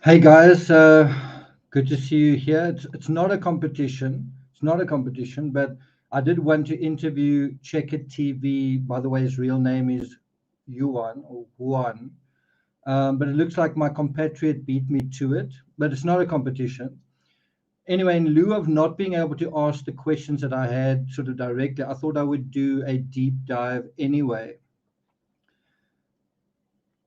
Hey guys, good to see you here. It's not a competition. It's not a competition, but I did want to interview Checker TV. By the way, his real name is Yuan or Juan. But it looks like my compatriot beat me to it. But it's not a competition. Anyway, in lieu of not being able to ask the questions that I had sort of directly, I thought I would do a deep dive anyway.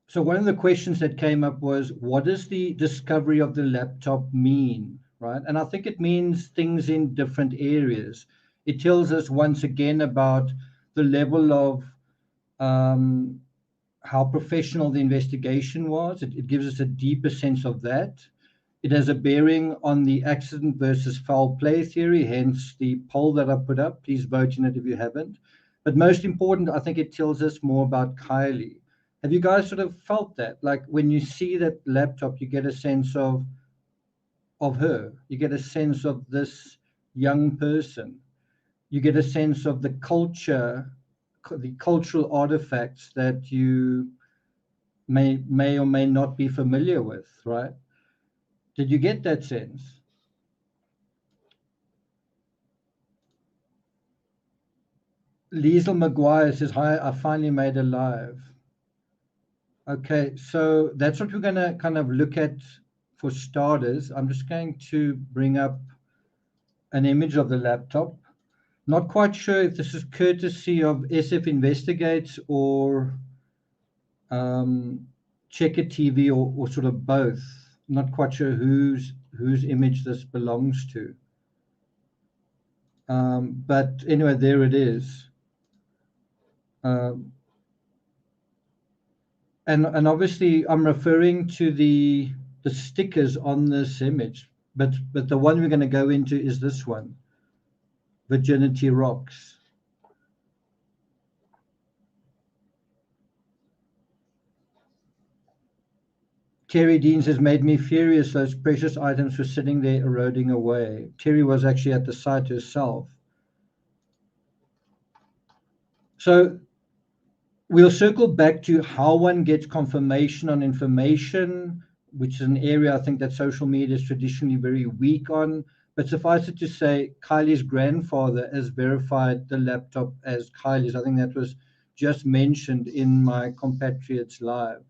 So one of the questions that came up was, what does the discovery of the laptop mean, right? And I think it means things in different areas. It tells us once again about the level of how professional the investigation was. It gives us a deeper sense of that. It has a bearing on the accident versus foul play theory, hence the poll that I put up. Please vote in it if you haven't. But most important, I think it tells us more about Kiely. Have you guys sort of felt that? Like when you see that laptop, you get a sense of her. You get a sense of this young person. You get a sense of the culture, the cultural artifacts that you may or may not be familiar with, right? Did you get that sense? Liesel Maguire says, hi, I finally made a live. Okay, so that's what we're going to kind of look at for starters. I'm just going to bring up an image of the laptop. Not quite sure if this is courtesy of SF Investigates or Checker TV or sort of both. Not quite sure whose image this belongs to. But anyway, there it is. And obviously I'm referring to the stickers on this image, but the one we're going to go into is this one, Virginity Rocks. Terry Deans has made me furious. Those precious items were sitting there eroding away. Terry was actually at the site herself. So we'll circle back to how one gets confirmation on information, which is an area I think that social media is traditionally very weak on. But suffice it to say, Kiely's grandfather has verified the laptop as Kiely's. I think that was just mentioned in my compatriots live.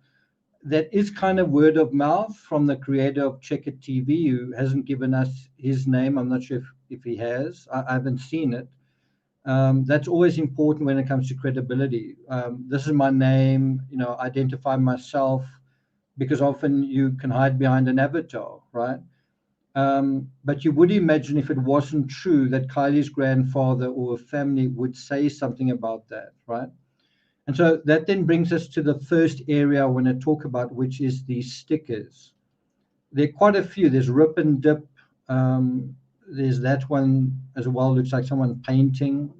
That is kind of word of mouth from the creator of Checker TV, who hasn't given us his name. I'm not sure if he has. I haven't seen it. That's always important when it comes to credibility. This is my name, identify myself, because often you can hide behind an avatar, right? But you would imagine if it wasn't true that Kiely's grandfather or a family would say something about that, right? And so that then brings us to the first area I want to talk about, which is the stickers. There are quite a few. There's Rip and Dip. There's that one as well. Looks like someone painting,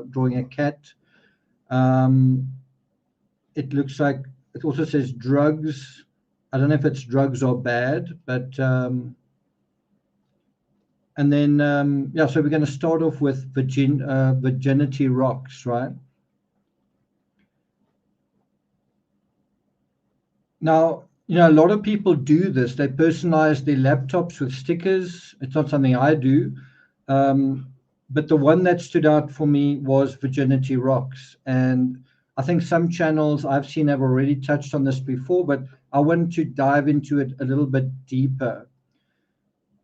drawing a cat. It looks like it also says drugs. I don't know if it's drugs or bad, but and then yeah. So we're going to start off with Virginity Rocks, right? Now, a lot of people do this. They personalize their laptops with stickers. It's not something I do. But the one that stood out for me was Virginity Rocks. And I think some channels I've seen have already touched on this before, but I want to dive into it a little bit deeper.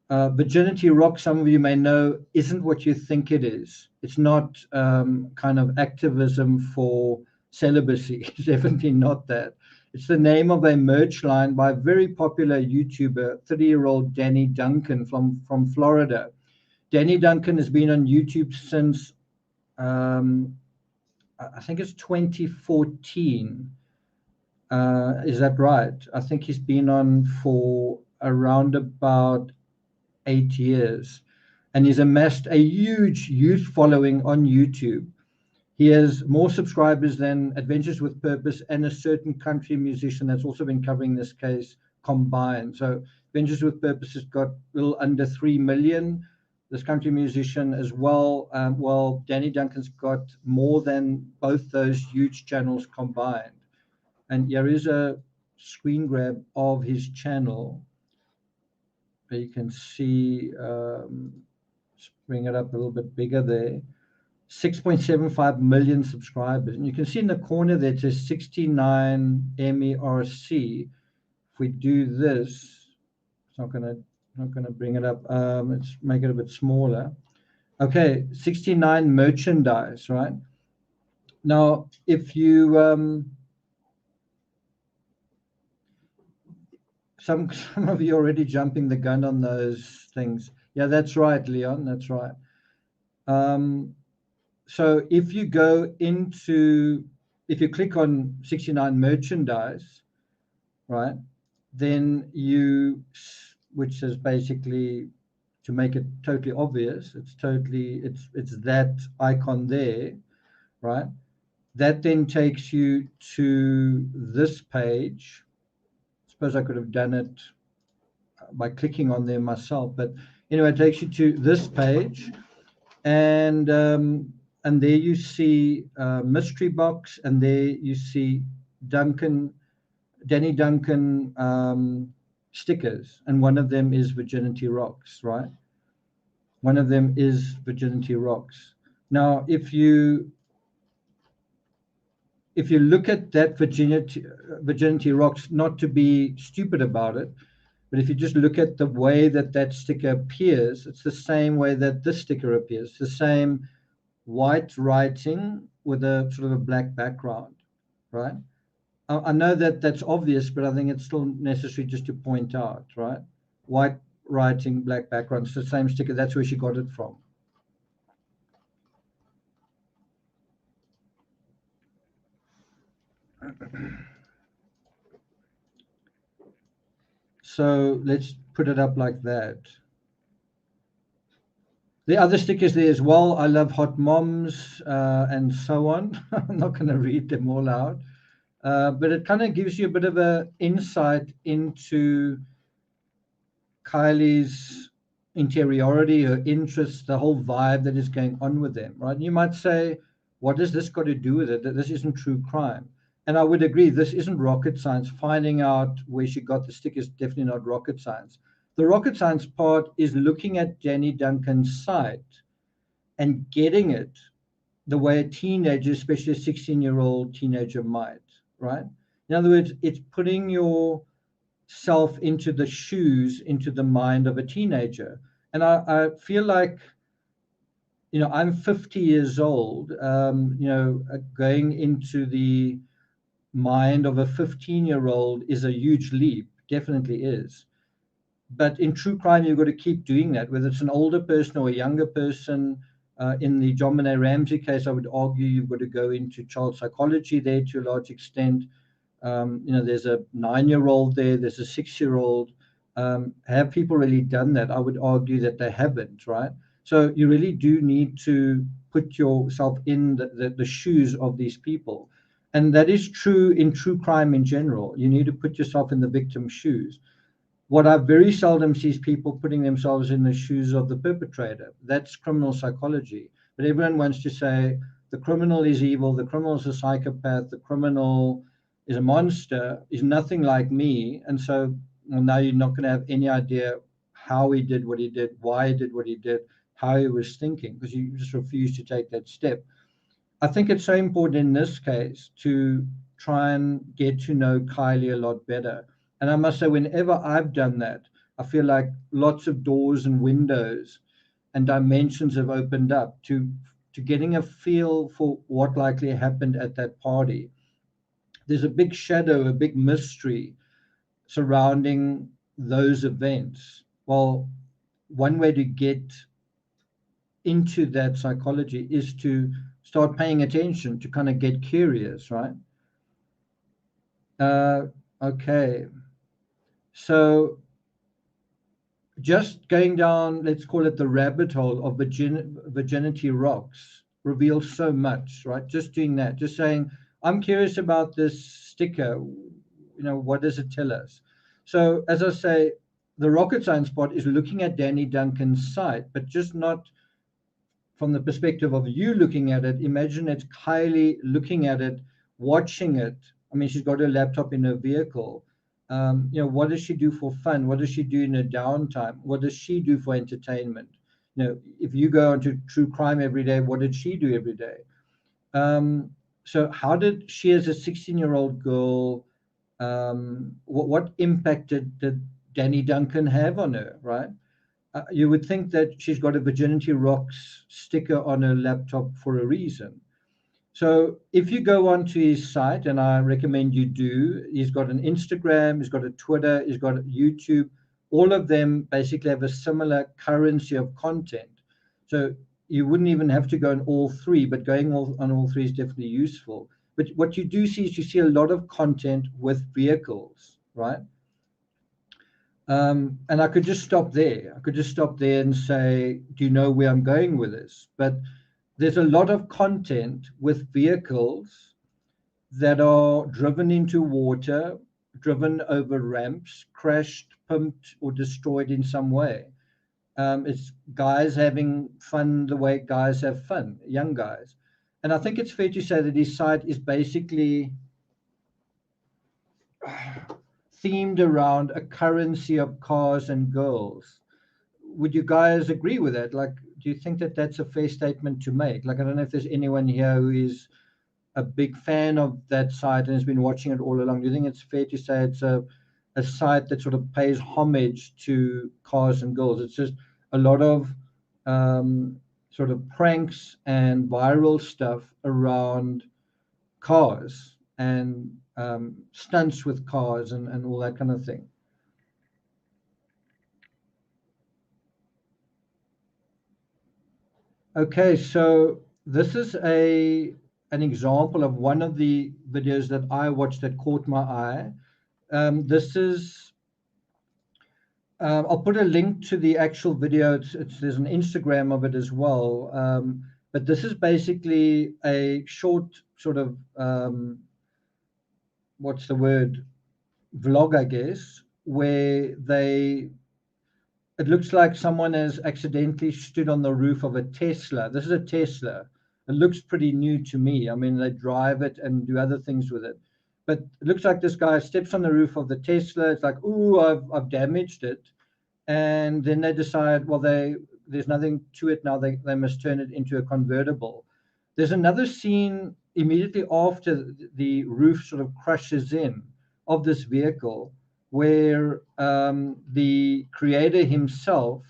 Virginity Rocks, some of you may know, isn't what you think it is. It's not kind of activism for celibacy. It's definitely not that. It's the name of a merch line by a very popular YouTuber, 30-year-old Danny Duncan from Florida. Danny Duncan has been on YouTube since, I think it's 2014. Is that right? I think he's been on for around about 8 years. And he's amassed a huge youth following on YouTube. He has more subscribers than Adventures with Purpose and a certain country musician that's also been covering this case combined. So Adventures with Purpose has got a little under 3 million. This country musician as well. Well, Danny Duncan's got more than both those huge channels combined. And here is a screen grab of his channel. you can see, let's bring it up a little bit bigger there. 6.75 million subscribers. And you can see in the corner there it says 69 MERC. If we do this, it's not gonna bring it up. Let's make it a bit smaller. Okay, 69 merchandise, right? Now, if you some of you are already jumping the gun on those things. Yeah, that's right, Leon. That's right. So if you go into, if you click on 69 merchandise, right, then you, which is basically, to make it totally obvious, it's that icon there, right? That then takes you to this page. I suppose I could have done it by clicking on there myself, but anyway, it takes you to this page, and there you see mystery box, and there you see Danny Duncan stickers, and one of them is Virginity Rocks, right? One of them is Virginity Rocks. Now, if you look at that Virginity Rocks, not to be stupid about it, but if you just look at the way that that sticker appears, it's the same way that this sticker appears. It's the same white writing with a sort of a black background, right? I know that that's obvious, but I think it's still necessary just to point out, right? White writing, black background. It's the same sticker. That's where she got it from. So let's put it up like that. The other stickers there as well. I love hot moms and so on. I'm not going to read them all out, but it kind of gives you a bit of an insight into Kiely's interiority, her interests, the whole vibe that is going on with them, right? And you might say, what has this got to do with it? That this isn't true crime. And I would agree, this isn't rocket science. Finding out where she got the stick is definitely not rocket science. The rocket science part is looking at Danny Duncan's site and getting it the way a teenager, especially a 16-year-old teenager, might, right? In other words, it's putting yourself into the shoes, into the mind of a teenager. And I feel like, I'm 50 years old, going into the mind of a 15-year-old is a huge leap, definitely is. But in true crime, you've got to keep doing that, whether it's an older person or a younger person. In the John Benet Ramsey case, I would argue you've got to go into child psychology there to a large extent. There's a 9-year-old there, there's a 6-year-old. Have people really done that? I would argue that they haven't, right? So you really do need to put yourself in the shoes of these people. And that is true in true crime in general. You need to put yourself in the victim's shoes. What I very seldom see is people putting themselves in the shoes of the perpetrator. That's criminal psychology. But everyone wants to say the criminal is evil, the criminal is a psychopath, the criminal is a monster, is nothing like me. And so now you're not going to have any idea how he did what he did, why he did what he did, how he was thinking, because you just refuse to take that step. I think it's so important in this case to try and get to know Kiely a lot better. And I must say, whenever I've done that, I feel like lots of doors and windows and dimensions have opened up to getting a feel for what likely happened at that party. There's a big shadow, a big mystery surrounding those events. Well, one way to get into that psychology is to start paying attention, to kind of get curious, right? Okay. So just going down, let's call it the rabbit hole of Virginity Rocks reveals so much, right? Just doing that, just saying, I'm curious about this sticker. What does it tell us? So as I say, the rocket science part is looking at Danny Duncan's site, but just not from the perspective of you looking at it. Imagine it's Kiely looking at it, watching it. I mean, she's got her laptop in her vehicle, What does she do for fun? What does she do in her downtime? What does she do for entertainment? If you go into true crime every day, what did she do every day? So how did she, as a 16-year-old girl, what impact did Danny Duncan have on her, right? You would think that she's got a Virginity Rocks sticker on her laptop for a reason. So if you go onto his site, and I recommend you do, he's got an Instagram, he's got a Twitter, he's got a YouTube. All of them basically have a similar currency of content. So you wouldn't even have to go on all three, but going on all three is definitely useful. But what you do see is you see a lot of content with vehicles, right? And I could just stop there. I could just stop there and say, do you know where I'm going with this? But there's a lot of content with vehicles that are driven into water, driven over ramps, crashed, pumped, or destroyed in some way. It's guys having fun the way guys have fun, young guys. And I think it's fair to say that his site is basically themed around a currency of cars and girls. Would you guys agree with that? Like, do you think that that's a fair statement to make? Like, I don't know if there's anyone here who is a big fan of that site and has been watching it all along. Do you think it's fair to say it's a site that sort of pays homage to cars and girls? It's just a lot of sort of pranks and viral stuff around cars and stunts with cars and all that kind of thing. Okay, so this is an example of one of the videos that I watched that caught my eye. This is, I'll put a link to the actual video. There's an Instagram of it as well. But this is basically a short sort of, what's the word, vlog, I guess, where it looks like someone has accidentally stood on the roof of a Tesla. This is a Tesla. It looks pretty new to me. I mean, they drive it and do other things with it. But it looks like this guy steps on the roof of the Tesla. It's like, ooh, I've damaged it. And then they decide, well, there's nothing to it now. They must turn it into a convertible. There's another scene immediately after the roof sort of crushes in of this vehicle, where the creator himself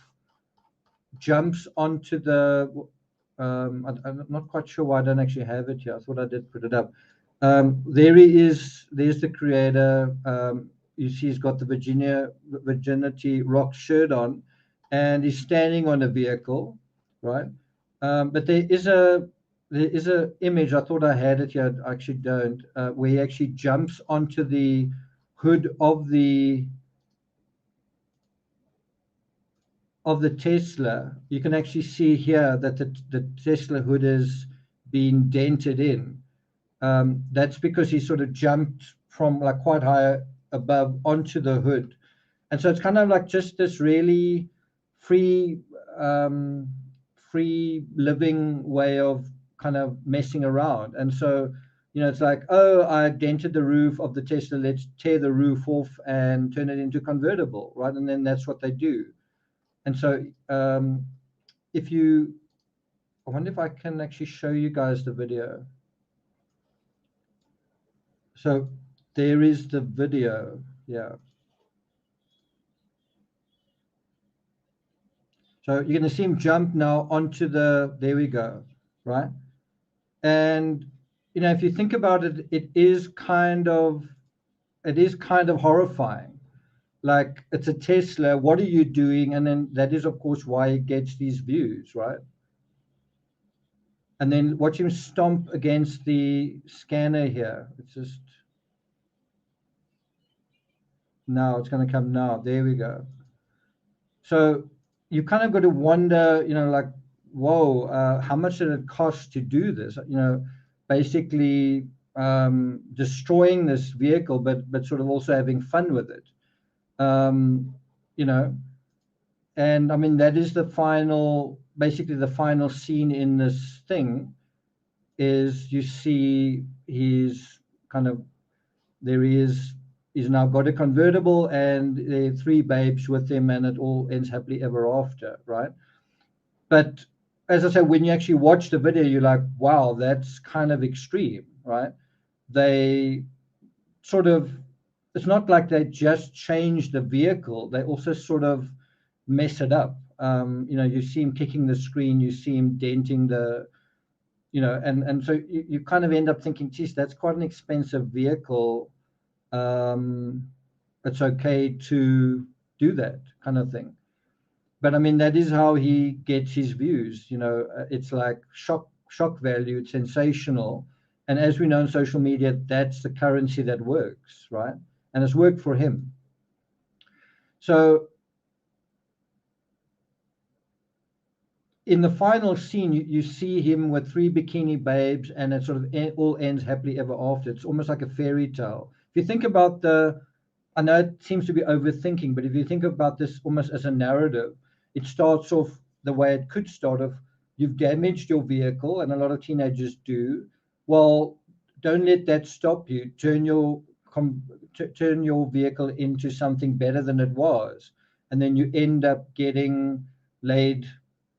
jumps onto the. I'm not quite sure why I don't actually have it here. I thought I did put it up. There he is. There's the creator. You see, he's got the Virginity Rocks shirt on, and he's standing on a vehicle, right? But there is a image. I thought I had it here. I actually don't. Where he actually jumps onto the hood of the Tesla. You can actually see here that the Tesla hood has been dented in. That's because he sort of jumped from like quite high above onto the hood. And so it's kind of like just this really free free living way of kind of messing around. And so, it's like, oh, I dented the roof of the Tesla, let's tear the roof off and turn it into convertible, right? And then that's what they do. And so I wonder if I can actually show you guys the video. So there is the video. Yeah. So you're going to see him jump now onto there we go, right? And, if you think about it, it is kind of horrifying. Like, it's a Tesla, what are you doing? And then that is, of course, why it gets these views, right? And then watch him stomp against the scanner here. It's just, now it's going to come now. There we go. So you kind of got to wonder, like, whoa, how much did it cost to do this? Basically destroying this vehicle, but sort of also having fun with it. And I mean, that is basically the final scene in this thing is you see he's kind of, there he is he's now got a convertible, and there are 3 babes with him, and it all ends happily ever after, right? But as I said, when you actually watch the video, you're like, wow, that's kind of extreme, right? They sort of, it's not like they just change the vehicle, they also sort of mess it up. You see him kicking the screen, you see him denting the, and so you kind of end up thinking, geez, that's quite an expensive vehicle. It's okay to do that kind of thing. But I mean, that is how he gets his views. It's like shock value. It's sensational. And as we know in social media, that's the currency that works, right? And it's worked for him. So in the final scene, you see him with 3 bikini babes, and it sort of all ends happily ever after. It's almost like a fairy tale. If you think about I know it seems to be overthinking, but if you think about this almost as a narrative, it starts off the way it could start off. You've damaged your vehicle, and a lot of teenagers do. Well, don't let that stop you. Turn your vehicle into something better than it was, and then you end up getting laid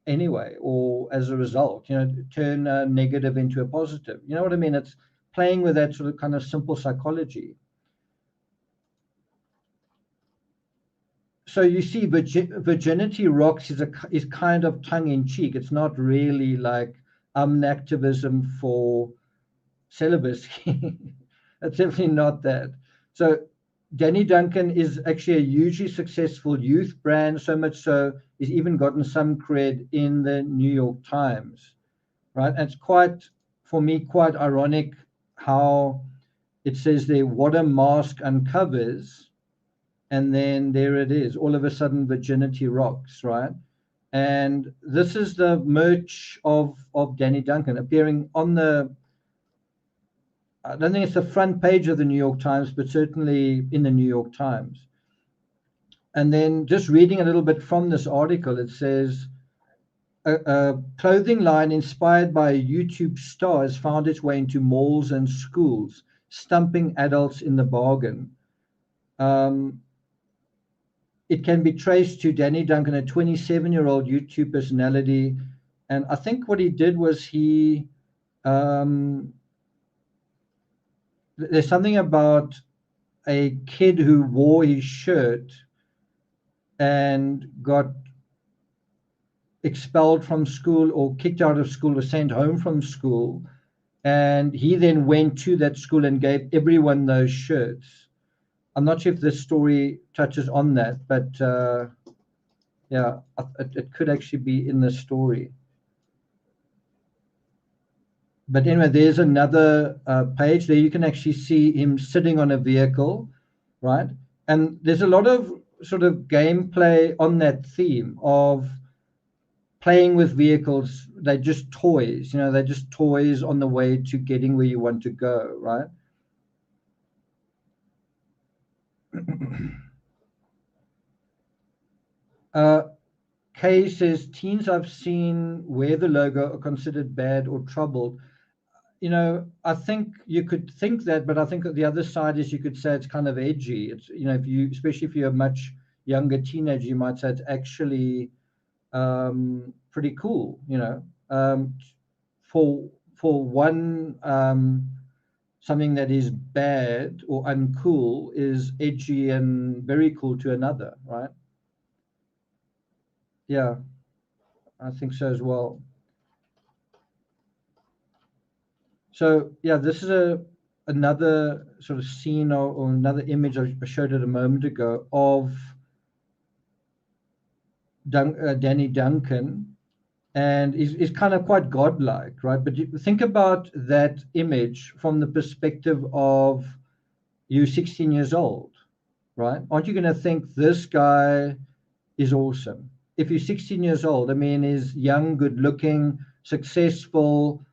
anyway, or as a result, turn a negative into a positive. You know what I mean? It's playing with that sort of kind of simple psychology. So you see, Virginity Rocks is kind of tongue-in-cheek. It's not really like an activism for celibacy. It's definitely not that. So Danny Duncan is actually a hugely successful youth brand, so much so he's even gotten some cred in the New York Times, right? And it's for me, quite ironic how it says there, what a mask uncovers. And then there it is, all of a sudden, Virginity Rocks, right? And this is the merch of Danny Duncan appearing on I don't think it's the front page of the New York Times, but certainly in the New York Times. And then just reading a little bit from this article, it says, a clothing line inspired by a YouTube star has found its way into malls and schools, stumping adults in the bargain. It can be traced to Danny Duncan, a 27-year-old YouTube personality. And I think what he did was there's something about a kid who wore his shirt and got expelled from school or kicked out of school or sent home from school. And he then went to that school and gave everyone those shirts. I'm not sure if this story touches on that, but yeah, it could actually be in the story. But anyway, there's another page there. You can actually see him sitting on a vehicle, right? And there's a lot of sort of gameplay on that theme of playing with vehicles. They're just toys, they're just toys on the way to getting where you want to go, right? Kay says, teens I've seen wear the logo are considered bad or troubled. I think you could think that, but I think the other side is you could say it's kind of edgy. It's, especially if you're a much younger teenager, you might say it's actually pretty cool, for one, something that is bad or uncool is edgy and very cool to another, right? Yeah, I think so as well. So yeah, this is another sort of scene or another image I showed it a moment ago of Danny Duncan, and is kind of quite godlike, right? But you think about that image from the perspective of you 16 years old, right? Aren't you going to think this guy is awesome? If you're 16 years old, I mean, is young, good looking, successful,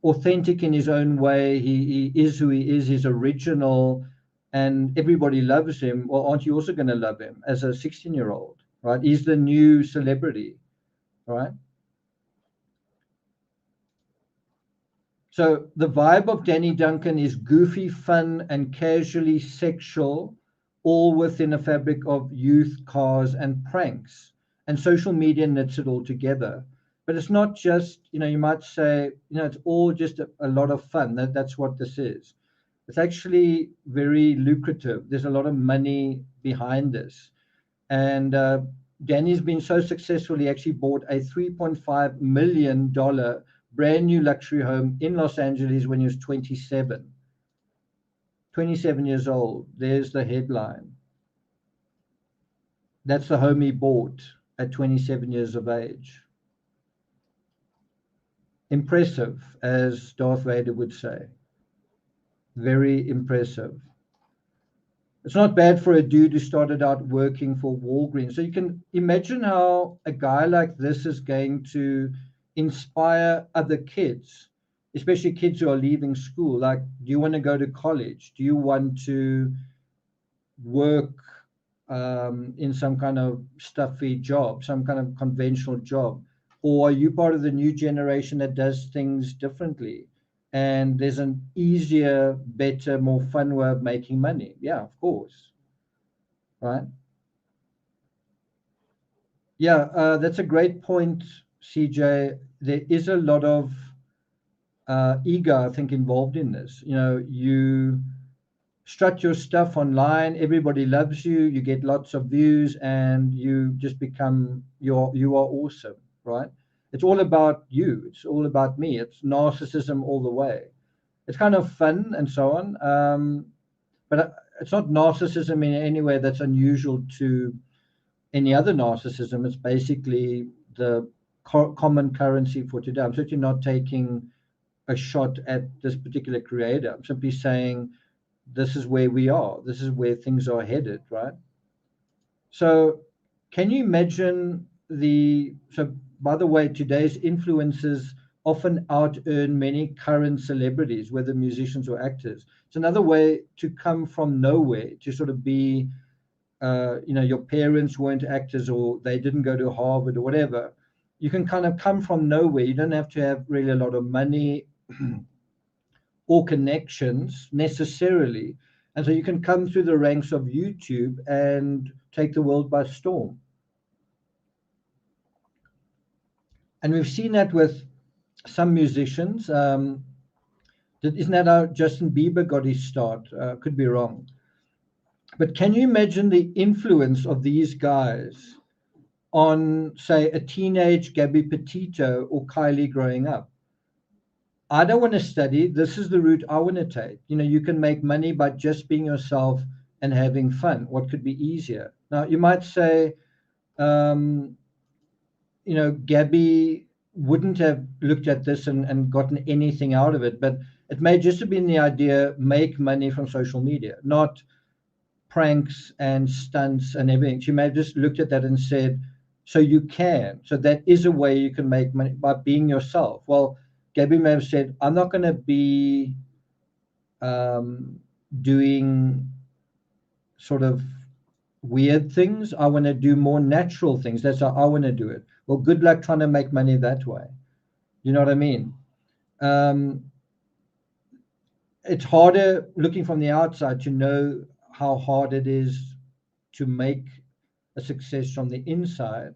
authentic in his own way. He is who he is. He's original, and everybody loves him. Well, aren't you also going to love him as a 16-year-old, right? He's the new celebrity, right? So the vibe of Danny Duncan is goofy, fun, and casually sexual, all within a fabric of youth, cars, and pranks. And social media knits it all together. But it's not just, you might say, it's all just a lot of fun. That's what this is. It's actually very lucrative. There's a lot of money behind this. And Danny's been so successful, he actually bought a $3.5 million brand new luxury home in Los Angeles when he was 27. 27 years old. There's the headline. That's the home he bought at 27 years of age. Impressive, as Darth Vader would say. Very impressive. It's not bad for a dude who started out working for Walgreens. So you can imagine how a guy like this is going to inspire other kids, especially kids who are leaving school. Like, do you want to go to college? Do you want to work in some kind of stuffy job, some kind of conventional job? Or are you part of the new generation that does things differently? And there's an easier, better, more fun way of making money. Yeah, of course. Right. Yeah, that's a great point, CJ. There is a lot of ego, I think, involved in this. You strut your stuff online, everybody loves you, you get lots of views, and you just become you are awesome, right? It's all about you. It's all about me. It's narcissism all the way. It's kind of fun and so on, but it's not narcissism in any way that's unusual to any other narcissism. It's basically the common currency for today. I'm certainly not taking a shot at this particular creator. I'm simply saying this is where we are. This is where things are headed, right? So can you imagine so by the way, today's influencers often out earn many current celebrities, whether musicians or actors. It's another way to come from nowhere, to sort of be your parents weren't actors or they didn't go to Harvard or whatever. You can kind of come from nowhere. You don't have to have really a lot of money or connections necessarily. And so you can come through the ranks of YouTube and take the world by storm. And we've seen that with some musicians. Isn't that how Justin Bieber got his start? Could be wrong. But can you imagine the influence of these guys on, say, a teenage Gabby Petito or Kiely growing up? I don't want to study. This is the route I want to take. You can make money by just being yourself and having fun. What could be easier? Now, you might say, Gabby wouldn't have looked at this and gotten anything out of it, but it may just have been the idea, make money from social media, not pranks and stunts and everything. She may have just looked at that and said, so you can. So that is a way you can make money by being yourself. Well, Gabby may have said, I'm not going to be doing sort of weird things. I want to do more natural things. That's how I want to do it. Well, good luck trying to make money that way. You know what I mean? It's harder looking from the outside to know how hard it is to make a success from the inside.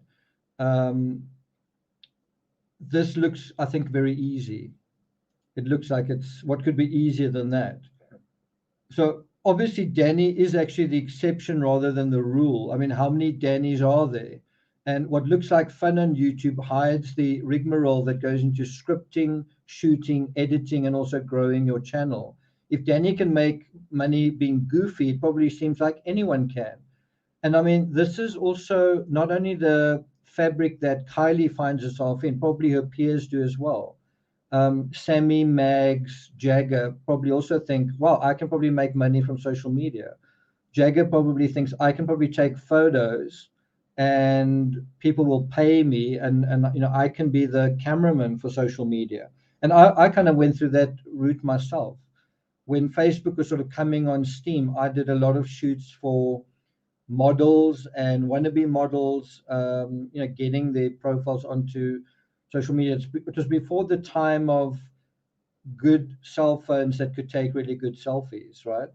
This looks, I think, very easy. It looks like what could be easier than that. So obviously Danny is actually the exception rather than the rule. I mean, how many Dannys are there? And what looks like fun on YouTube hides the rigmarole that goes into scripting, shooting, editing, and also growing your channel. If Danny can make money being goofy, it probably seems like anyone can. And I mean, this is also not only the fabric that Kiely finds herself in, probably her peers do as well. Sammy, Mags, Jagger probably also think, wow, I can probably make money from social media. Jagger probably thinks I can probably take photos and people will pay me and I can be the cameraman for social media. And I kind of went through that route myself. When Facebook was sort of coming on steam, I did a lot of shoots for models and wannabe models, getting their profiles onto social media. It was before the time of good cell phones that could take really good selfies, right?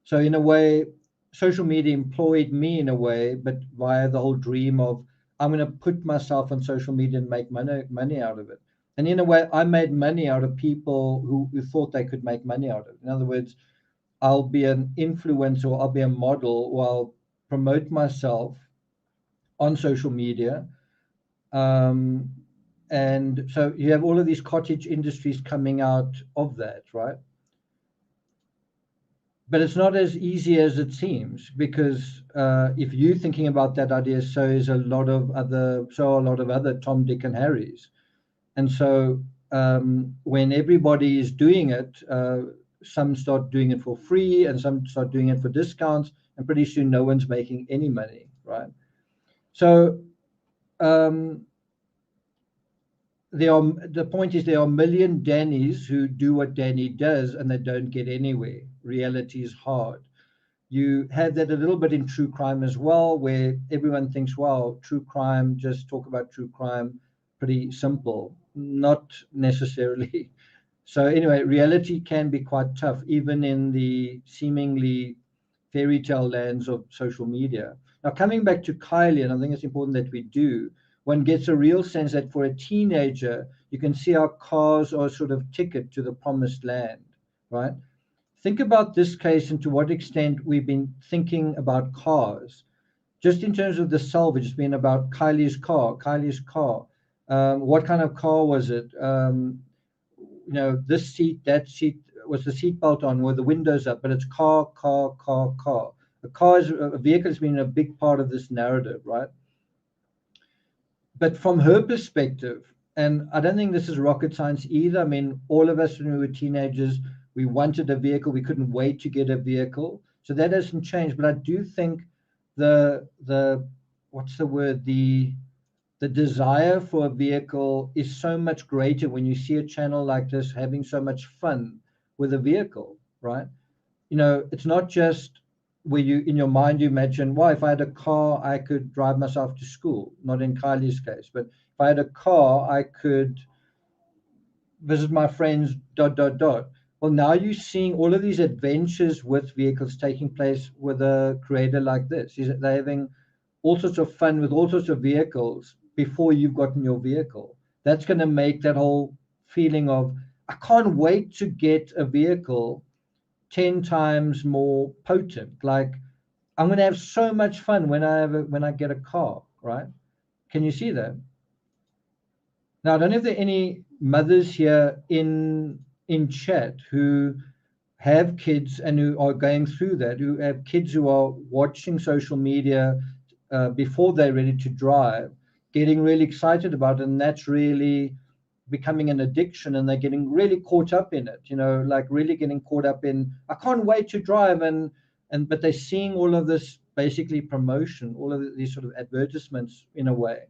So in a way, social media employed me in a way, but via the whole dream of I'm going to put myself on social media and make money out of it. And in a way, I made money out of people who thought they could make money out of it. In other words, I'll be an influencer, I'll be a model, or I'll promote myself on social media. Um, and so you have all of these cottage industries coming out of that, right? But it's not as easy as it seems, because if you're thinking about that idea, so is a lot of other Tom, Dick, and Harrys. And so when everybody is doing it, some start doing it for free, and some start doing it for discounts, and pretty soon no one's making any money, right? So the point is there are a million Dannys who do what Danny does and they don't get anywhere. Reality is hard. You have that a little bit in true crime as well, where everyone thinks, well, true crime, just talk about true crime, pretty simple. Not necessarily. So anyway, reality can be quite tough, even in the seemingly fairy tale lands of social media. Now, coming back to Kiely, and I think it's important that we do, one gets a real sense that for a teenager, you can see our cars are sort of ticket to the promised land, right? Think about this case and to what extent we've been thinking about cars. Just in terms of the salvage, it's been about Kiely's car. What kind of car was it? This seat, that seat, was the seatbelt on, were the windows up? But it's car, car, car, car. A vehicle has been a big part of this narrative, right? But from her perspective, and I don't think this is rocket science either. I mean, all of us when we were teenagers, we wanted a vehicle. We couldn't wait to get a vehicle. So that hasn't changed. But I do think the what's the word? The desire for a vehicle is so much greater when you see a channel like this having so much fun with a vehicle, right? It's not just where you, in your mind, you imagine, well, if I had a car, I could drive myself to school. Not in Kylie's case, but if I had a car, I could visit my friends, dot, dot, dot. Well, now you're seeing all of these adventures with vehicles taking place with a creator like this. They're having all sorts of fun with all sorts of vehicles before you've gotten your vehicle. That's going to make that whole feeling of, I can't wait to get a vehicle 10 times more potent. Like, I'm going to have so much fun when I get a car, right? Can you see that? Now, I don't know if there are any mothers here in chat who have kids and who are going through that, who have kids who are watching social media before they're ready to drive, getting really excited about it, and that's really becoming an addiction, and they're getting really caught up in it, like really getting caught up in, I can't wait to drive, but they're seeing all of this basically promotion, all of these sort of advertisements in a way.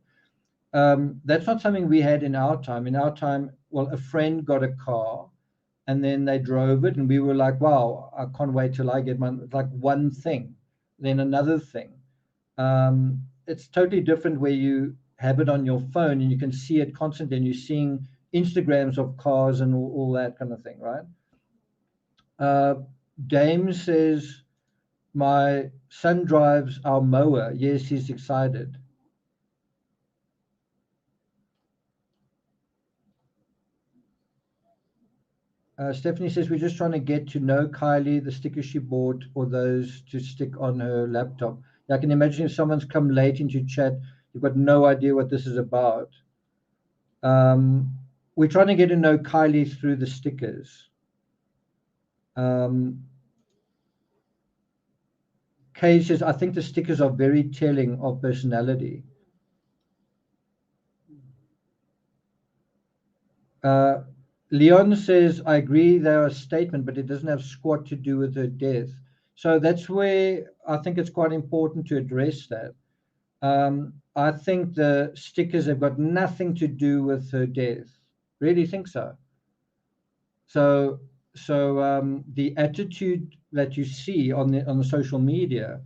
That's not something we had in our time. In our time, well, a friend got a car and then they drove it, and we were like, wow, I can't wait till I get one. It's like one thing, then another thing. It's totally different where you have it on your phone and you can see it constantly, and you're seeing Instagrams of cars and all that kind of thing, right? Dame says, my son drives our mower. Yes, he's excited. Stephanie says, we're just trying to get to know Kiely, the stickers she bought, or those to stick on her laptop. I can imagine if someone's come late into chat, you've got no idea what this is about. We're trying to get to know Kiely through the stickers. Kay says, I think the stickers are very telling of personality. Leon says, I agree they're a statement, but it doesn't have squat to do with her death. So that's where I think it's quite important to address that. I think the stickers have got nothing to do with her death. Really think so. So the attitude that you see on the social media,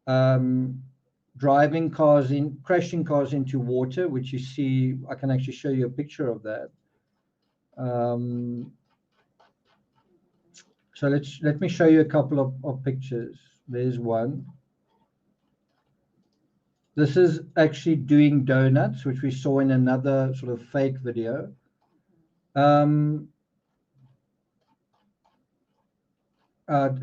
driving cars crashing cars into water, which you see, I can actually show you a picture of that. So let me show you a couple of pictures. There's one. This is actually doing donuts, which we saw in another sort of fake video. It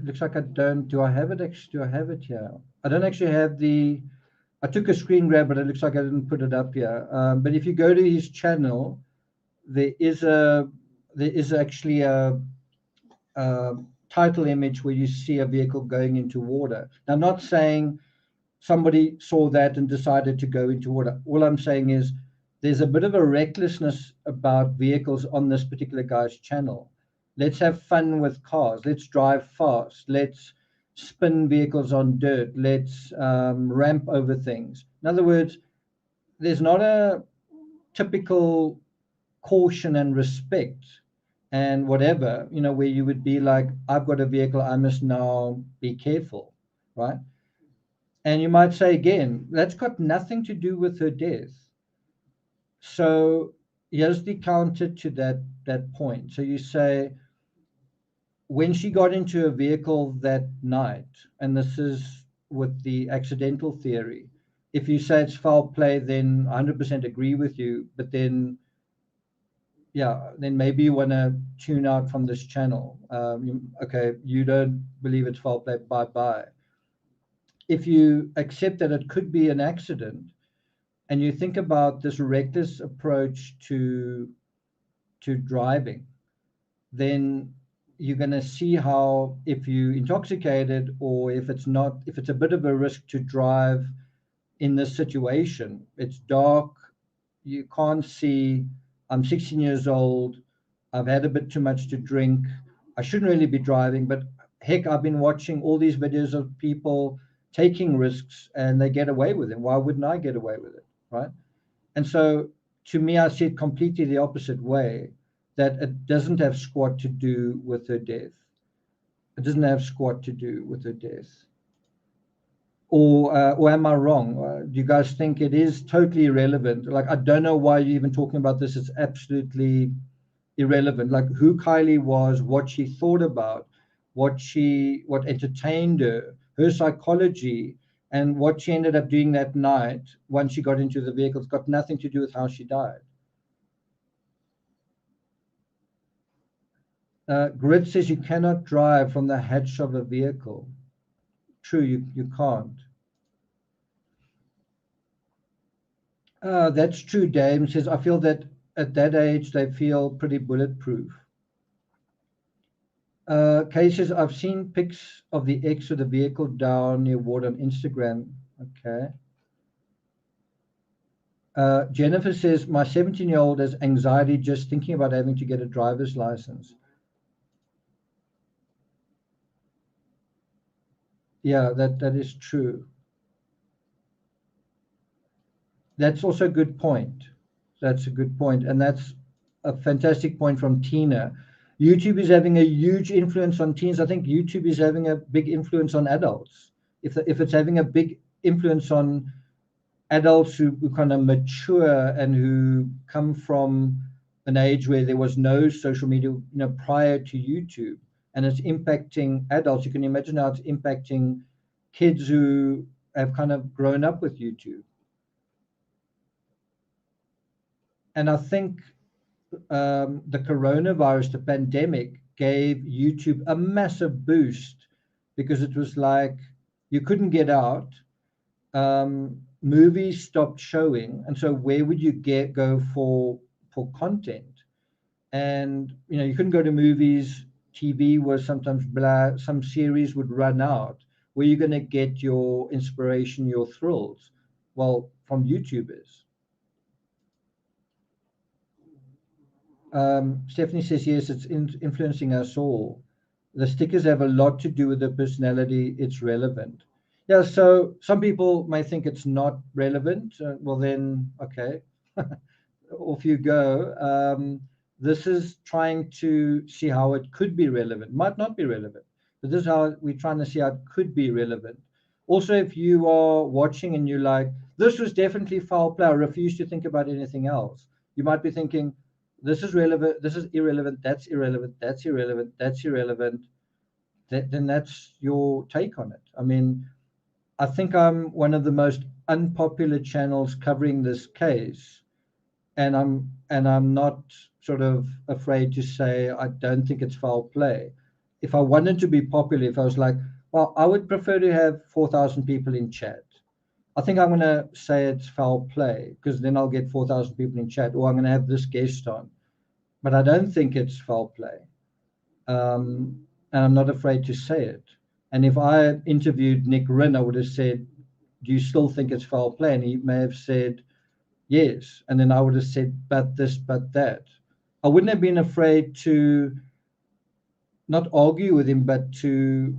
looks like I don't. Do I have it? Actually, do I have it here? I don't actually have the. I took a screen grab, but it looks like I didn't put it up here. But if you go to his channel, there is actually a title image where you see a vehicle going into water. Now, I'm not saying somebody saw that and decided to go into water. All I'm saying is there's a bit of a recklessness about vehicles on this particular guy's channel. Let's have fun with cars. Let's drive fast. Let's spin vehicles on dirt. Let's ramp over things. In other words, there's not a typical caution and respect and whatever, where you would be like, I've got a vehicle, I must now be careful, right? And you might say again, that's got nothing to do with her death. So here's the counter to that point. So you say, when she got into a vehicle that night, and this is with the accidental theory, if you say it's foul play, then 100% agree with you. But then, yeah, then maybe you want to tune out from this channel. Okay, you don't believe it's foul play, bye-bye. If you accept that it could be an accident, and you think about this reckless approach to driving, then you're going to see how, if you intoxicated, or if it's not, if it's a bit of a risk to drive in this situation, it's dark, you can't see, I'm 16 years old, I've had a bit too much to drink, I shouldn't really be driving, but heck, I've been watching all these videos of people taking risks and they get away with it. Why wouldn't I get away with it, right? And so to me, I see it completely the opposite way, that it doesn't have squat to do with her death. It doesn't have squat to do with her death. Or am I wrong? Do you guys think it is totally irrelevant? Like, I don't know why you're even talking about this. It's absolutely irrelevant. Like, who Kiely was, what she thought about, what entertained her, her psychology, and what she ended up doing that night once she got into the vehicle. It's got nothing to do with how she died. Grid says you cannot drive from the hatch of a vehicle. True, you can't. That's true, Dame says, I feel that at that age they feel pretty bulletproof. Kay says, I've seen pics of the ex of the vehicle down near water on Instagram. Okay. Jennifer says, my 17-year-old has anxiety just thinking about having to get a driver's license. Yeah, that is true. That's also a good point. That's a good point. And that's a fantastic point from Tina. YouTube is having a huge influence on teens. I think YouTube is having a big influence on adults. If it's having a big influence on adults who kind of mature and who come from an age where there was no social media, prior to YouTube, and it's impacting adults, you can imagine how it's impacting kids who have kind of grown up with YouTube. And I think the coronavirus, the pandemic, gave YouTube a massive boost, because it was like you couldn't get out. Movies stopped showing, and so where would you go for content? And you couldn't go to movies. TV was sometimes blah. Some series would run out. Where are you going to get your inspiration, your thrills? Well, from YouTubers. Stephanie says, yes, it's influencing us all. The stickers have a lot to do with the personality. It's relevant. Yeah, so some people may think it's not relevant. Well, then, okay, off you go. This is trying to see how it could be relevant. Might not be relevant, but this is how we're trying to see how it could be relevant. Also, if you are watching and you're like, this was definitely foul play, I refuse to think about anything else, you might be thinking, this is relevant, this is irrelevant, that's irrelevant, that's irrelevant, that's irrelevant. then that's your take on it. I mean, I think I'm one of the most unpopular channels covering this case, and I'm not sort of afraid to say I don't think it's foul play. If I wanted to be popular, if I was like, well, I would prefer to have 4,000 people in chat, I think I'm going to say it's foul play, because then I'll get 4,000 people in chat, or I'm going to have this guest on. But I don't think it's foul play. And I'm not afraid to say it. And if I interviewed Nick Rinn, I would have said, do you still think it's foul play? And he may have said, yes. And then I would have said, but this, but that. I wouldn't have been afraid to not argue with him, but to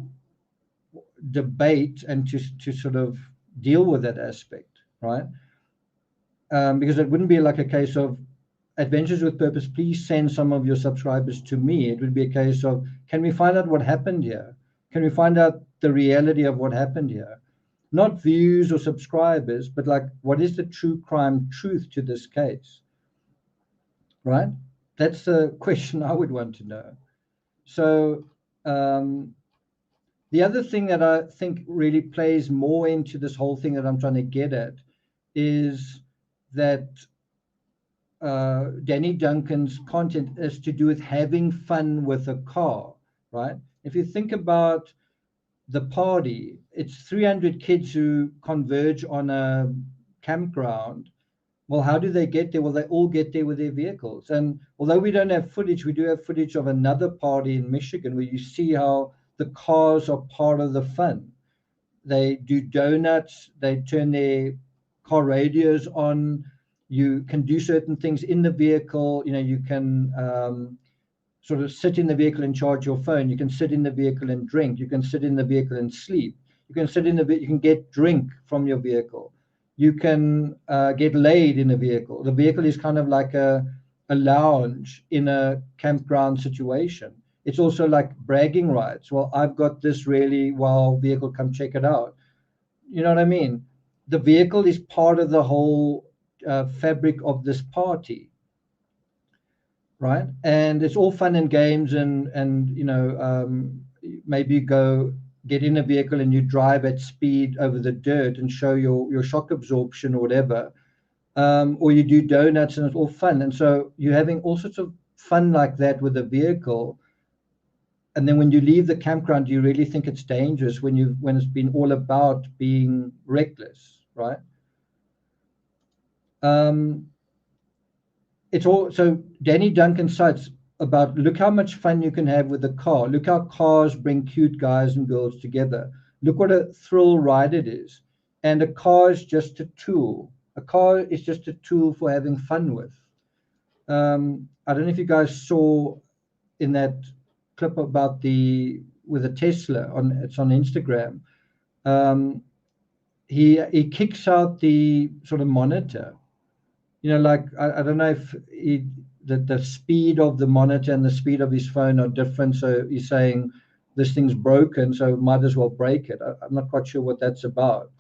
debate and to sort of deal with that aspect, right? Because it wouldn't be like a case of Adventures with Purpose, please send some of your subscribers to me. It would be a case of, can we find out what happened here? Can we find out the reality of what happened here? Not views or subscribers, but like, what is the true crime truth to this case, right? That's the question I would want to know. So the other thing that I think really plays more into this whole thing that I'm trying to get at is that Danny Duncan's content is to do with having fun with a car, right? If you think about the party, it's 300 kids who converge on a campground. Well, how do they get there? Well, they all get there with their vehicles. And although we don't have footage, we do have footage of another party in Michigan where you see how the cars are part of the fun. They do donuts, they turn their car radios on, you can do certain things in the vehicle. You know, you can sort of sit in the vehicle and charge your phone. You can sit in the vehicle and drink. You can sit in the vehicle and sleep. You can sit in the you can get drink from your vehicle. You can get laid in a vehicle. The vehicle is kind of like a lounge in a campground situation. It's also like bragging rights. Well, I've got this really wild vehicle, come check it out. You know what I mean? The vehicle is part of the whole fabric of this party, right? And it's all fun and games, and you know, maybe you go get in a vehicle and you drive at speed over the dirt and show your shock absorption or whatever, or you do donuts, and it's all fun. And so you're having all sorts of fun like that with the vehicle. And then when you leave the campground, you really think it's dangerous when it's been all about being reckless, right? It's all, so Danny Duncan cites about, look how much fun you can have with a car. Look how cars bring cute guys and girls together. Look what a thrill ride it is. And a car is just a tool. A car is just a tool for having fun with. I don't know if you guys saw in that clip about with a Tesla, it's on Instagram. He kicks out the sort of monitor. You know, like I don't know if the speed of the monitor and the speed of his phone are different. So he's saying this thing's broken, so might as well break it. I'm not quite sure what that's about.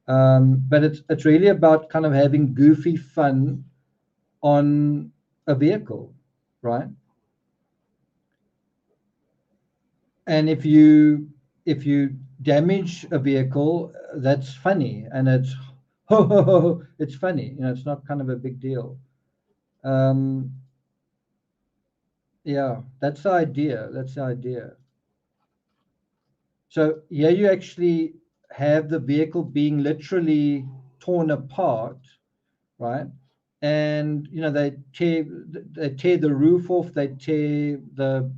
But it's really about kind of having goofy fun on a vehicle, right? And if you damage a vehicle, that's funny, and it's it's funny. You know, it's not kind of a big deal. Yeah, that's the idea. That's the idea. So here you actually have the vehicle being literally torn apart, right? And you know, they tear the roof off, they tear the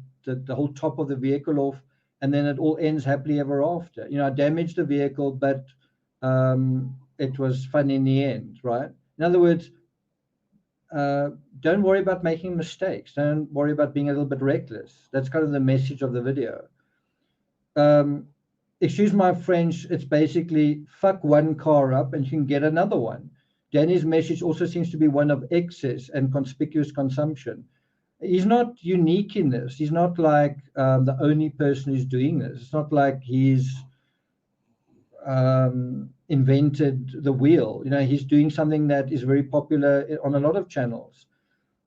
whole top of the vehicle off, and then it all ends happily ever after. You know, I damaged the vehicle, but it was fun in the end, right? In other words, don't worry about making mistakes. Don't worry about being a little bit reckless. That's kind of the message of the video. Excuse my French, it's basically fuck one car up and you can get another one. Danny's message also seems to be one of excess and conspicuous consumption. He's not unique in this. He's not like the only person who's doing this. It's not like he's invented the wheel. You know, he's doing something that is very popular on a lot of channels.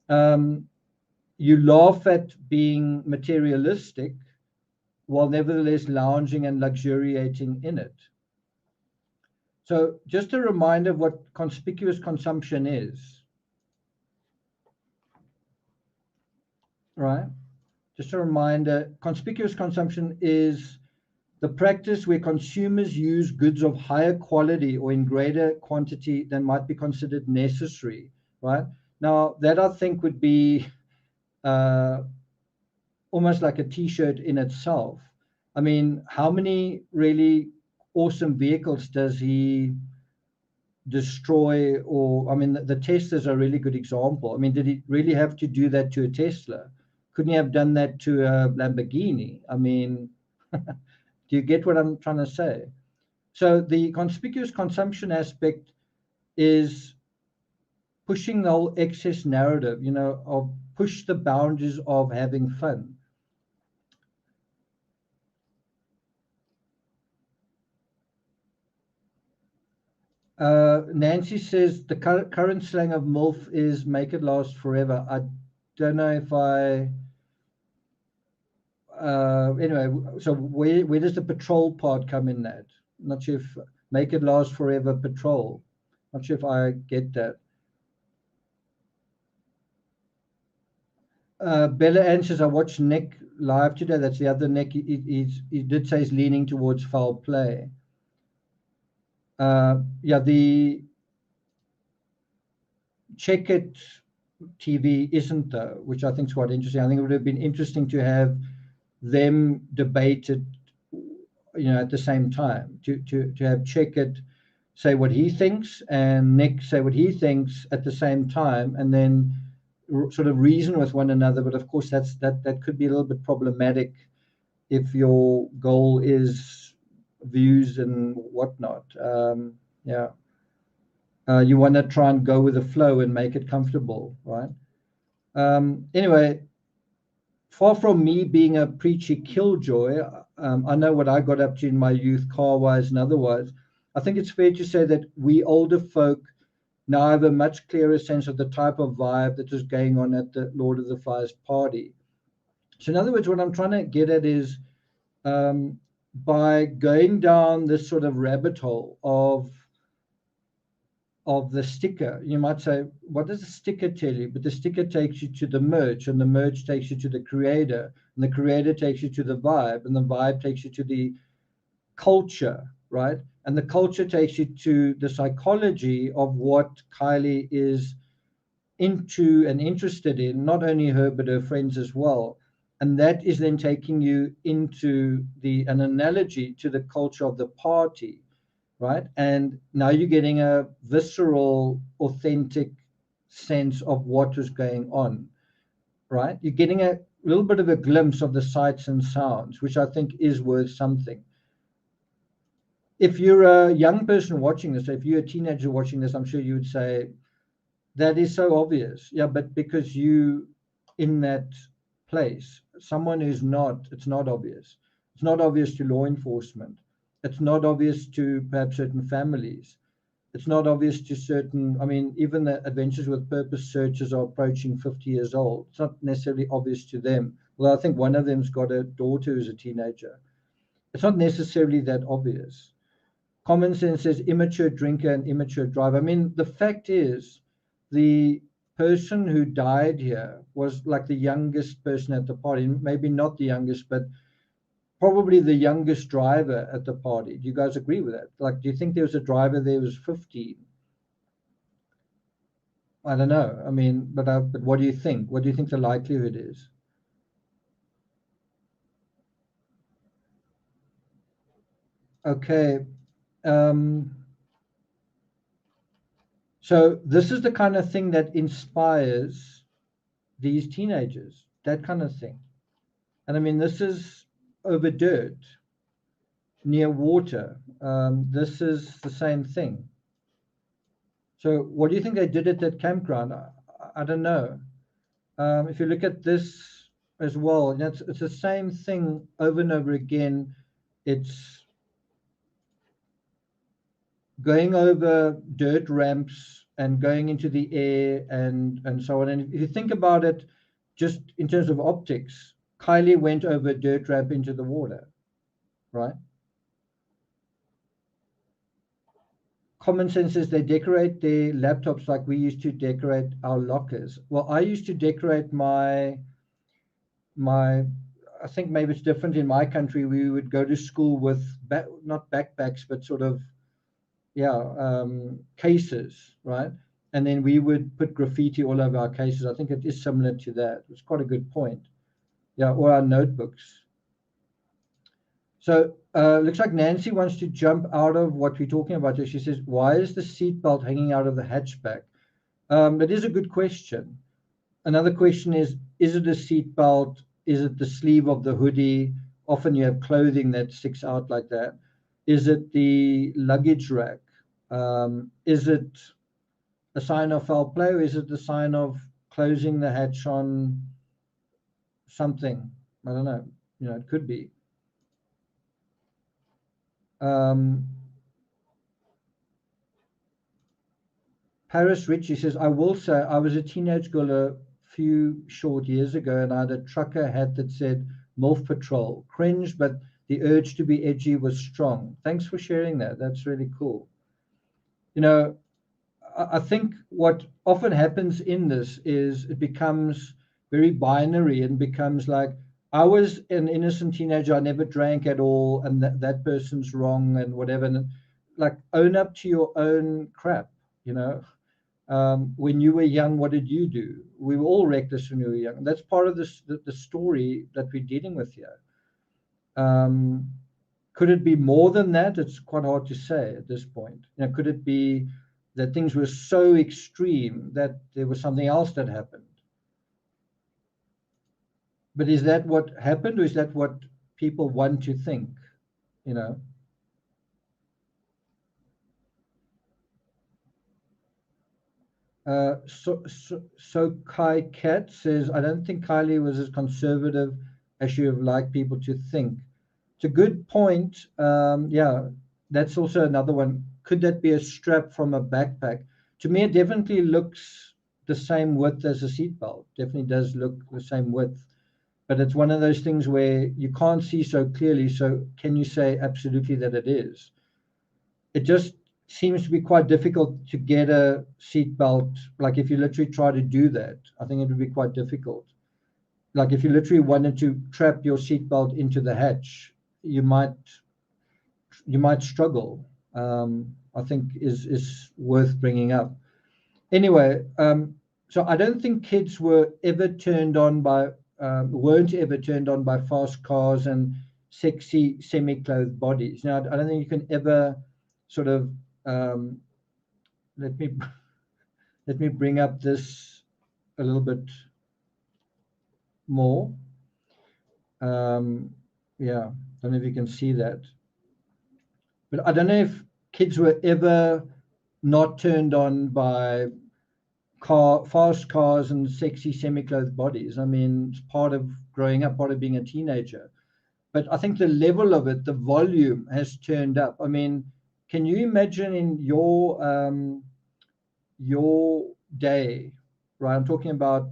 You laugh at being materialistic while nevertheless lounging and luxuriating in it. So just a reminder of what conspicuous consumption is, right? Just a reminder, conspicuous consumption is the practice where consumers use goods of higher quality or in greater quantity than might be considered necessary, right? Now, that I think would be almost like a t-shirt in itself. I mean, how many really awesome vehicles does he destroy? Or, I mean, the Tesla's a really good example. I mean, did he really have to do that to a Tesla? Couldn't he have done that to a Lamborghini? I mean, do you get what I'm trying to say? So the conspicuous consumption aspect is pushing the whole excess narrative, you know, of push the boundaries of having fun. Nancy says the current slang of MILF is make it last forever. I don't know if I... anyway, so where does the patrol part come in that? I'm not sure if make it last forever patrol. Not sure if I get that. Bella Ann says, I watched Nick live today. That's the other Nick. He did say he's leaning towards foul play. Yeah, the Check It TV isn't, though, which I think is quite interesting. I think it would have been interesting to have them debated, you know, at the same time, to have Check It say what he thinks and Nick say what he thinks at the same time, and then sort of reason with one another. But of course, that could be a little bit problematic if your goal is views and whatnot. Yeah. You want to try and go with the flow and make it comfortable, right? Anyway, far from me being a preachy killjoy, I know what I got up to in my youth, car-wise and otherwise. I think it's fair to say that we older folk now have a much clearer sense of the type of vibe that is going on at the Lord of the Flies party. So in other words, what I'm trying to get at is by going down this sort of rabbit hole of the sticker, you might say, what does the sticker tell you? But the sticker takes you to the merch, and the merch takes you to the creator, and the creator takes you to the vibe, and the vibe takes you to the culture, right? And the culture takes you to the psychology of what Kiely is into and interested in, not only her, but her friends as well. And that is then taking you into an analogy to the culture of the party, right? And now you're getting a visceral, authentic sense of what was going on, right? You're getting a little bit of a glimpse of the sights and sounds, which I think is worth something. If you're a young person watching this, if you're a teenager watching this, I'm sure you would say, that is so obvious. Yeah, but because you in that place, someone who's not, it's not obvious. It's not obvious to law enforcement. It's not obvious to perhaps certain families. It's not obvious to certain, I mean, even the Adventures with Purpose searchers are approaching 50 years old. It's not necessarily obvious to them. Well, I think one of them's got a daughter who's a teenager. It's not necessarily that obvious. Common sense says immature drinker and immature driver. I mean, the fact is, the person who died here was like the youngest person at the party. Maybe not the youngest, but probably the youngest driver at the party. Do you guys agree with that? Like, do you think there was a driver there who was 15? I don't know. I mean, but what do you think? What do you think the likelihood is? Okay. So this is the kind of thing that inspires these teenagers, that kind of thing. And I mean, this is over dirt, near water. This is the same thing. So what do you think they did at that campground? I don't know. If you look at this as well, it's the same thing over and over again. It's going over dirt ramps and going into the air and so on. And if you think about it, just in terms of optics, Kiely went over a dirt ramp into the water, right? Common sense says they decorate their laptops like we used to decorate our lockers. Well, I used to decorate my I think maybe it's different in my country. We would go to school with not backpacks, but sort of cases, right? And then we would put graffiti all over our cases. I think it is similar to that. It's quite a good point. Yeah, or our notebooks. So looks like Nancy wants to jump out of what we're talking about here. She says, why is the seatbelt hanging out of the hatchback? That is a good question. Another question is it a seatbelt? Is it the sleeve of the hoodie? Often you have clothing that sticks out like that. Is it the luggage rack? Is it a sign of foul play, or is it the sign of closing the hatch on something? I don't know. It could be. Paris Ritchie says, I will say I was a teenage girl a few short years ago, and I had a trucker hat that said MILF Patrol. Cringe, but the urge to be edgy was strong. Thanks for sharing that. That's really cool. I think what often happens in this is it becomes very binary and becomes like, I was an innocent teenager, I never drank at all, and that person's wrong and whatever. And like, own up to your own crap, when you were young, what did you do? We were all reckless when we were young. That's part of the story that we're dealing with here. Could it be more than that? It's quite hard to say at this point. Could it be that things were so extreme that there was something else that happened? But is that what happened, or is that what people want to think? So Kai Cat says, I don't think Kiely was as conservative as you have liked people to think. It's a good point. That's also another one. Could that be a strap from a backpack? To me, it definitely looks the same width as a seatbelt. Definitely does look the same width. But it's one of those things where you can't see so clearly. So can you say absolutely that it is? It just seems to be quite difficult to get a seatbelt. Like if you literally try to do that, I think it would be quite difficult. Like if you literally wanted to trap your seatbelt into the hatch, you might struggle. I think is worth bringing up. Anyway, so I don't think kids weren't ever turned on by fast cars and sexy semi-clothed bodies. Now, I don't think you can ever sort of let me bring up this a little bit more. Don't know if you can see that, but I don't know if kids were ever not turned on by fast cars and sexy semi-clothed bodies. I mean, it's part of growing up, part of being a teenager. But I think the level of it, the volume has turned up. I mean, can you imagine in your day, right? I'm talking about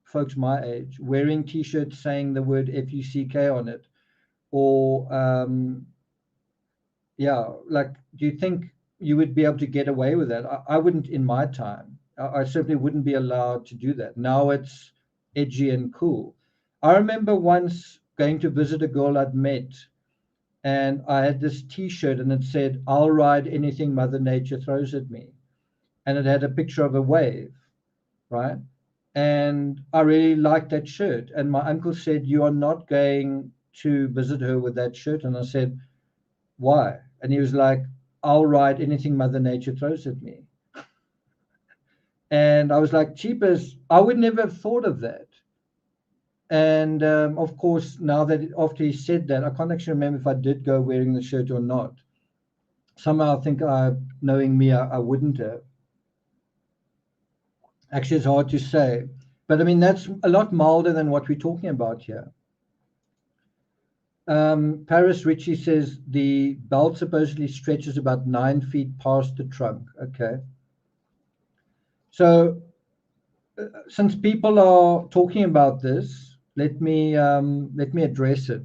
folks my age, wearing T-shirts saying the word F-U-C-K on it, or like, do you think you would be able to get away with that? I wouldn't in my time. I simply wouldn't be allowed to do that. Now it's edgy and cool. I remember once going to visit a girl I'd met, and I had this T-shirt and it said, I'll ride anything Mother Nature throws at me. And it had a picture of a wave, right? And I really liked that shirt. And my uncle said, you are not going to visit her with that shirt. And I said, why? And he was like, I'll ride anything Mother Nature throws at me. And I was like, cheapers, I would never have thought of that. And of course, now that after he said that, I can't actually remember if I did go wearing the shirt or not. Somehow I think, knowing me, I wouldn't have. Actually, it's hard to say. But I mean, that's a lot milder than what we're talking about here. Paris Ritchie says the belt supposedly stretches about 9 feet past the trunk. Okay. So since people are talking about this, let me address it.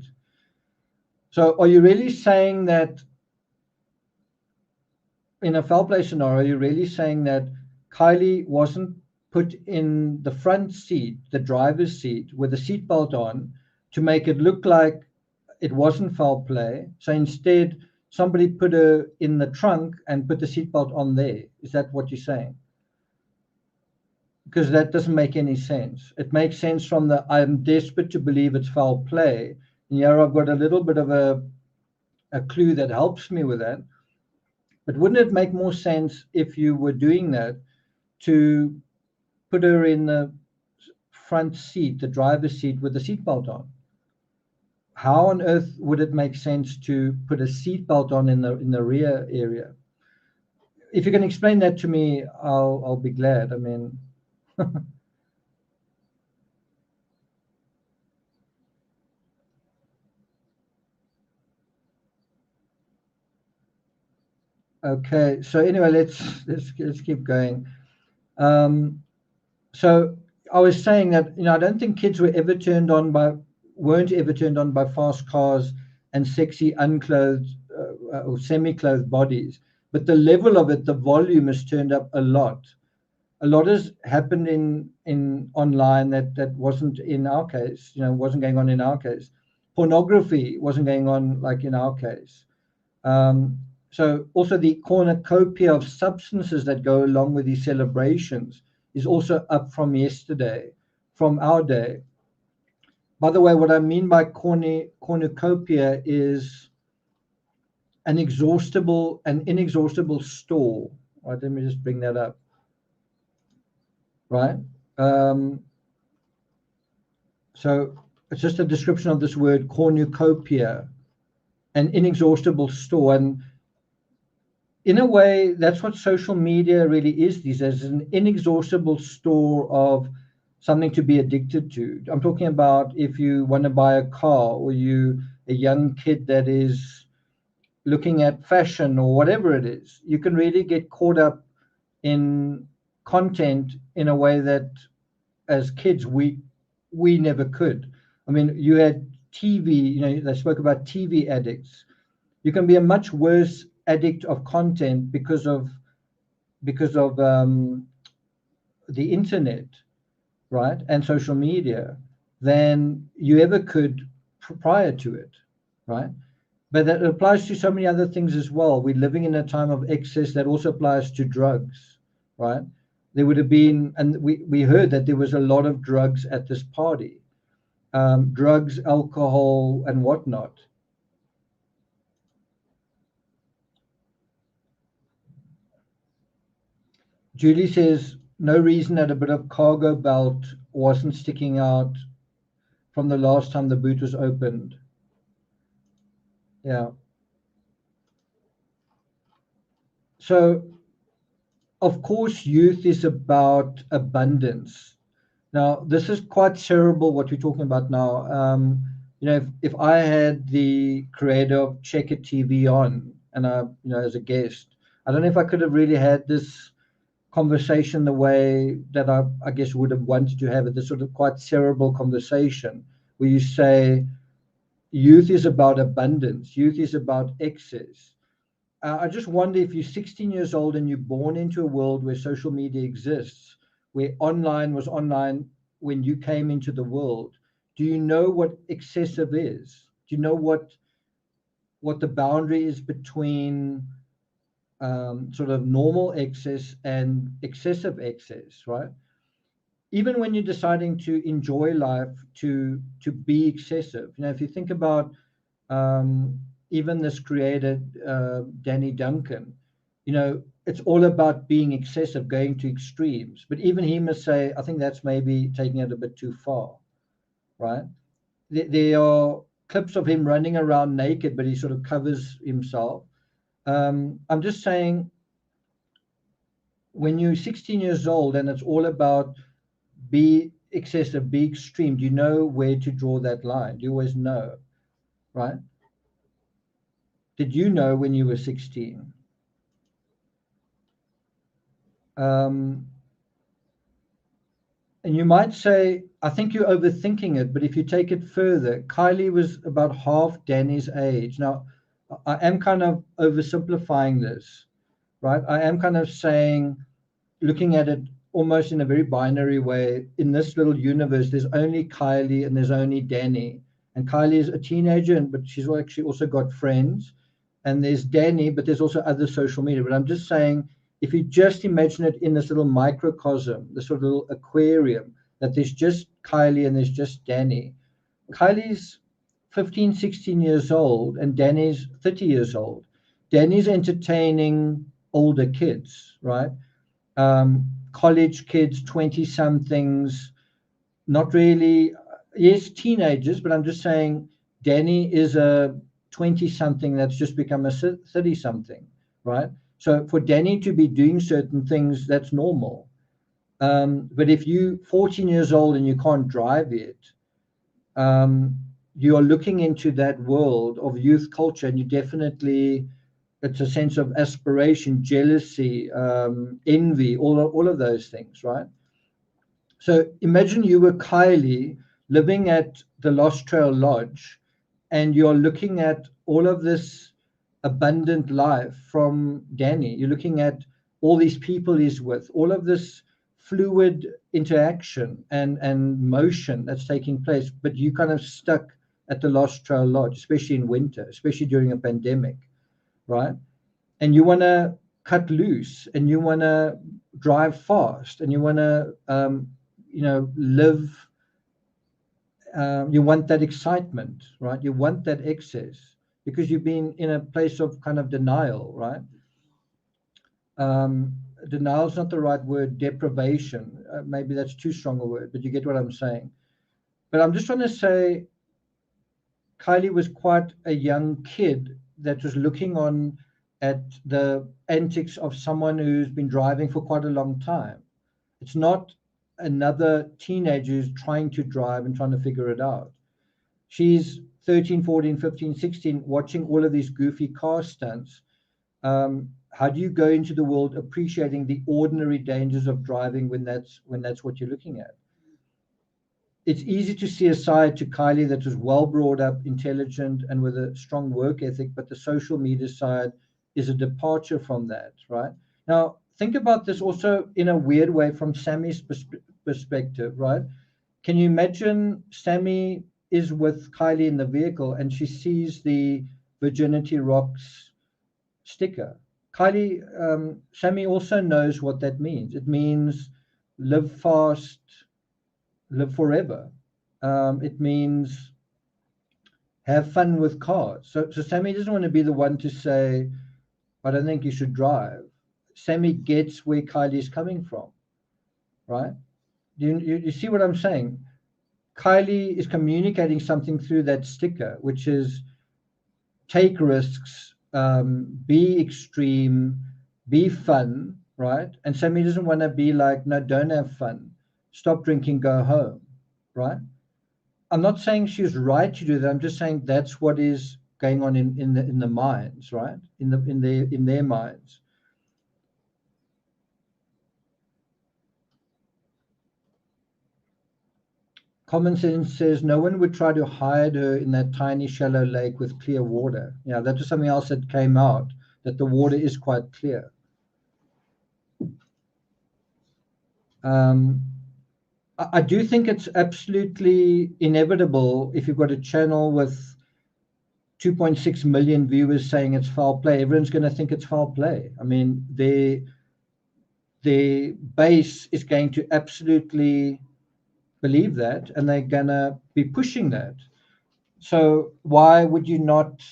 So are you really saying that in a foul play scenario, you're really saying that Kiely wasn't put in the front seat, the driver's seat, with a seatbelt on to make it look like it wasn't foul play? So instead, somebody put her in the trunk and put the seatbelt on there. Is that what you're saying? Because that doesn't make any sense. It makes sense from the I'm desperate to believe it's foul play. And here I've got a little bit of a clue that helps me with that. But wouldn't it make more sense if you were doing that to put her in the front seat, the driver's seat, with the seatbelt on? How on earth would it make sense to put a seatbelt on in the rear area? If you can explain that to me, I'll be glad. I mean, okay. So anyway, let's keep going. So I was saying that I don't think kids weren't ever turned on by fast cars and sexy unclothed or semi-clothed bodies, but the level of it, the volume has turned up a lot. A lot has happened in online that wasn't in our case. Wasn't going on in our case. Pornography wasn't going on like in our case. So also the cornucopia of substances that go along with these celebrations is also up from yesterday, from our day. By the way, what I mean by cornucopia is an inexhaustible store. Right, let me just bring that up. Right. So it's just a description of this word cornucopia, an inexhaustible store. And in a way, that's what social media really is these days, an inexhaustible store of something to be addicted to. I'm talking about if you want to buy a car, or you a young kid that is looking at fashion or whatever it is, you can really get caught up in content in a way that as kids we never could. I mean, you had TV, they spoke about TV addicts. You can be a much worse addict of content because of the internet, right, and social media, than you ever could prior to it, right? But that applies to so many other things as well. We're living in a time of excess that also applies to drugs, right? There would have been, and we heard that there was a lot of drugs at this party, drugs, alcohol, and whatnot. Julie says, no reason that a bit of cargo belt wasn't sticking out from the last time the boot was opened. Yeah. So, of course, youth is about abundance. Now, this is quite cerebral, what we're talking about now. If I had the creator of Checker TV on, and as a guest, I don't know if I could have really had this conversation the way that I guess would have wanted to have it, this sort of quite cerebral conversation where you say youth is about abundance, youth is about excess. I just wonder, if you're 16 years old and you're born into a world where social media exists, where online was online when you came into the world, do you know what excessive is? Do you know what the boundary is between sort of normal excess and excessive excess, right? Even when you're deciding to enjoy life, to be excessive, if you think about even this creator, Danny Duncan, it's all about being excessive, going to extremes. But even he must say, I think that's maybe taking it a bit too far, right? There are clips of him running around naked, but he sort of covers himself. I'm just saying, when you're 16 years old and it's all about be excessive, be extreme, do you know where to draw that line? Do you always know, right? Did you know when you were 16? Um, And you might say, I think you're overthinking it, but if you take it further, Kiely was about half Danny's age. Now, I am kind of oversimplifying this, right? I am kind of saying, looking at it almost in a very binary way, in this little universe, there's only Kiely and there's only Danny. And Kiely is a teenager, but she's actually also got friends. And there's Danny, but there's also other social media. But I'm just saying, if you just imagine it in this little microcosm, this sort of little aquarium, that there's just Kiely and there's just Danny. Kylie's 15, 16 years old, and Danny's 30 years old. Danny's entertaining older kids, right? College kids, 20 somethings, not really, yes, teenagers, but I'm just saying Danny is a 20 something that's just become a 30 something, right? So for Danny to be doing certain things, that's normal. But if you 14 years old and you can't drive yet, you are looking into that world of youth culture, and you definitely, it's a sense of aspiration, jealousy, envy, all of those things, right? So imagine you were Kiely living at the Lost Trail Lodge, and you're looking at all of this abundant life from Danny. You're looking at all these people he's with, all of this fluid interaction and motion that's taking place, but you kind of stuck at the Lost Trail Lodge, especially in winter, especially during a pandemic, right? And you want to cut loose, and you want to drive fast, and you want to live. You want that excitement, right? You want that excess because you've been in a place of kind of denial, right? Denial is not the right word. Deprivation, maybe that's too strong a word, but you get what I'm saying. But I'm just trying to say, Kiely was quite a young kid that was looking on at the antics of someone who's been driving for quite a long time. It's not another teenager who's trying to drive and trying to figure it out. She's 13, 14, 15, 16, watching all of these goofy car stunts. How do you go into the world appreciating the ordinary dangers of driving when that's what you're looking at? It's easy to see a side to Kiely that was well brought up, intelligent, and with a strong work ethic, but the social media side is a departure from that, right? Now, think about this also in a weird way from Sammy's perspective, right? Can you imagine Sammy is with Kiely in the vehicle and she sees the Virginity Rocks sticker? Sammy also knows what that means. It means live fast, live forever. It means have fun with cars. So Sammy doesn't want to be the one to say, I don't think you should drive. Sammy gets where Kiely's coming from, right? You see what I'm saying? Kiely is communicating something through that sticker, which is take risks, be extreme, be fun, right? And Sammy doesn't want to be like, no, don't have fun. Stop drinking, go home, right? I'm not saying she's right to do that. I'm just saying that's what is going on in the minds, right? In their minds. Common sense says no one would try to hide her in that tiny shallow lake with clear water. Yeah, that was something else that came out, that the water is quite clear. I do think it's absolutely inevitable if you've got a channel with 2.6 million viewers saying it's foul play, everyone's going to think it's foul play. I mean, their base is going to absolutely believe that, and they're going to be pushing that. So why would you not?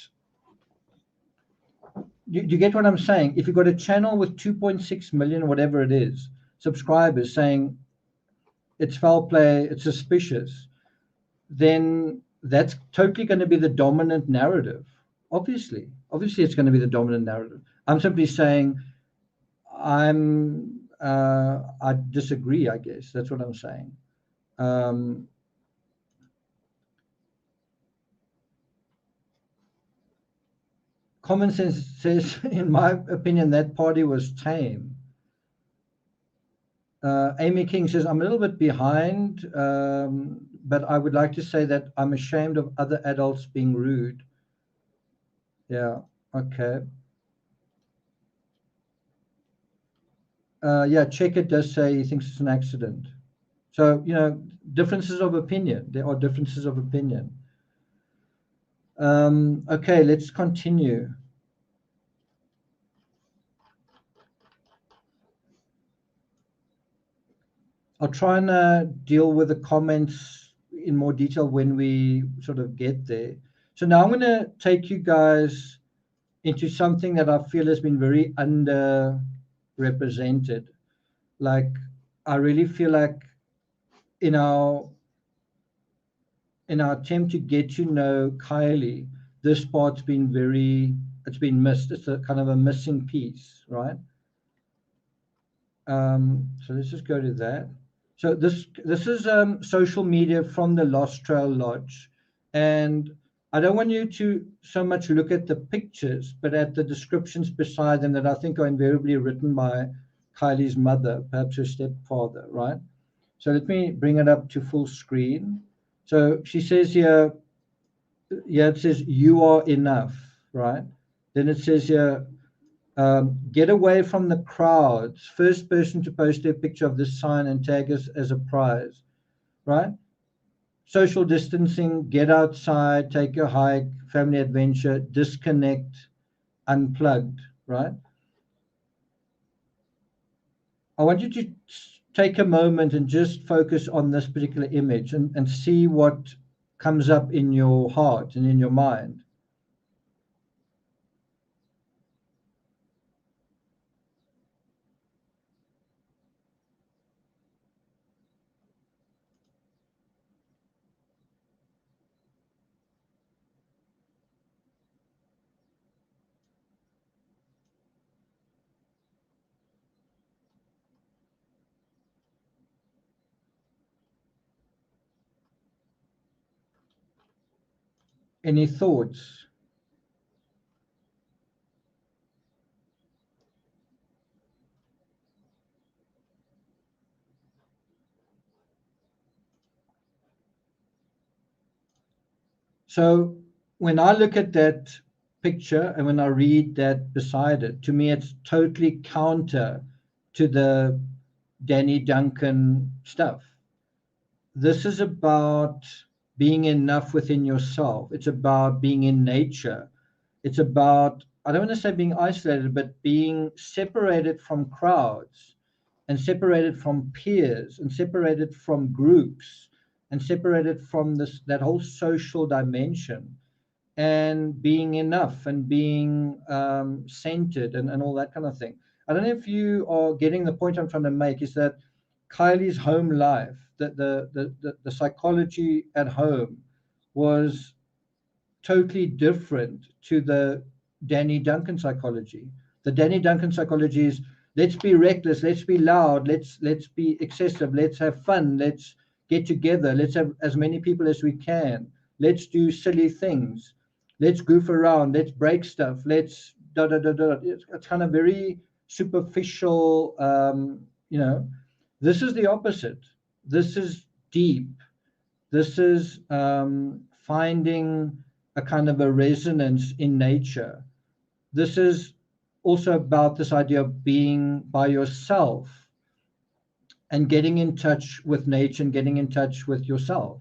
You get what I'm saying? If you've got a channel with 2.6 million, whatever it is, subscribers saying it's foul play, it's suspicious, then that's totally going to be the dominant narrative. Obviously it's going to be the dominant narrative. I'm simply saying I disagree, I guess. That's what I'm saying. Common sense says, in my opinion, that party was tame. Amy King says, I'm a little bit behind, but I would like to say that I'm ashamed of other adults being rude. Yeah, okay. Yeah, Check It does say he thinks it's an accident. So, differences of opinion. There are differences of opinion. Okay, let's continue. I'll try and deal with the comments in more detail when we sort of get there. So now I'm going to take you guys into something that I feel has been very underrepresented. Like, I really feel like in our attempt to get to know Kiely, this part's been it's been missed. It's a kind of a missing piece, right? So let's just go to that. So this is social media from the Lost Trail Lodge, and I don't want you to so much look at the pictures, but at the descriptions beside them that I think are invariably written by Kiely's mother, perhaps her stepfather, right? So let me bring it up to full screen. So she says here, it says you are enough, right? Then it says here, get away from the crowds. First person to post their picture of this sign and tag us as a prize, right? Social distancing, get outside, take a hike, family adventure, disconnect, unplugged, right? I want you to take a moment and just focus on this particular image and see what comes up in your heart and in your mind. Any thoughts? So when I look at that picture and when I read that beside it, to me, it's totally counter to the Danny Duncan stuff. This is about being enough within yourself. It's about being in nature. It's about, I don't want to say being isolated, but being separated from crowds and separated from peers and separated from groups and separated from that whole social dimension and being enough and being centered and all that kind of thing. I don't know if you are getting the point I'm trying to make is that Kiely's home life, the psychology at home was totally different to the Danny Duncan psychology. The Danny Duncan psychology is let's be reckless, let's be loud, let's be excessive, let's have fun, let's get together, let's have as many people as we can, let's do silly things, let's goof around, let's break stuff, let's da da da da. It's kind of very superficial. This is the opposite. This is deep. This is finding a kind of a resonance in nature. This is also about this idea of being by yourself and getting in touch with nature and getting in touch with yourself.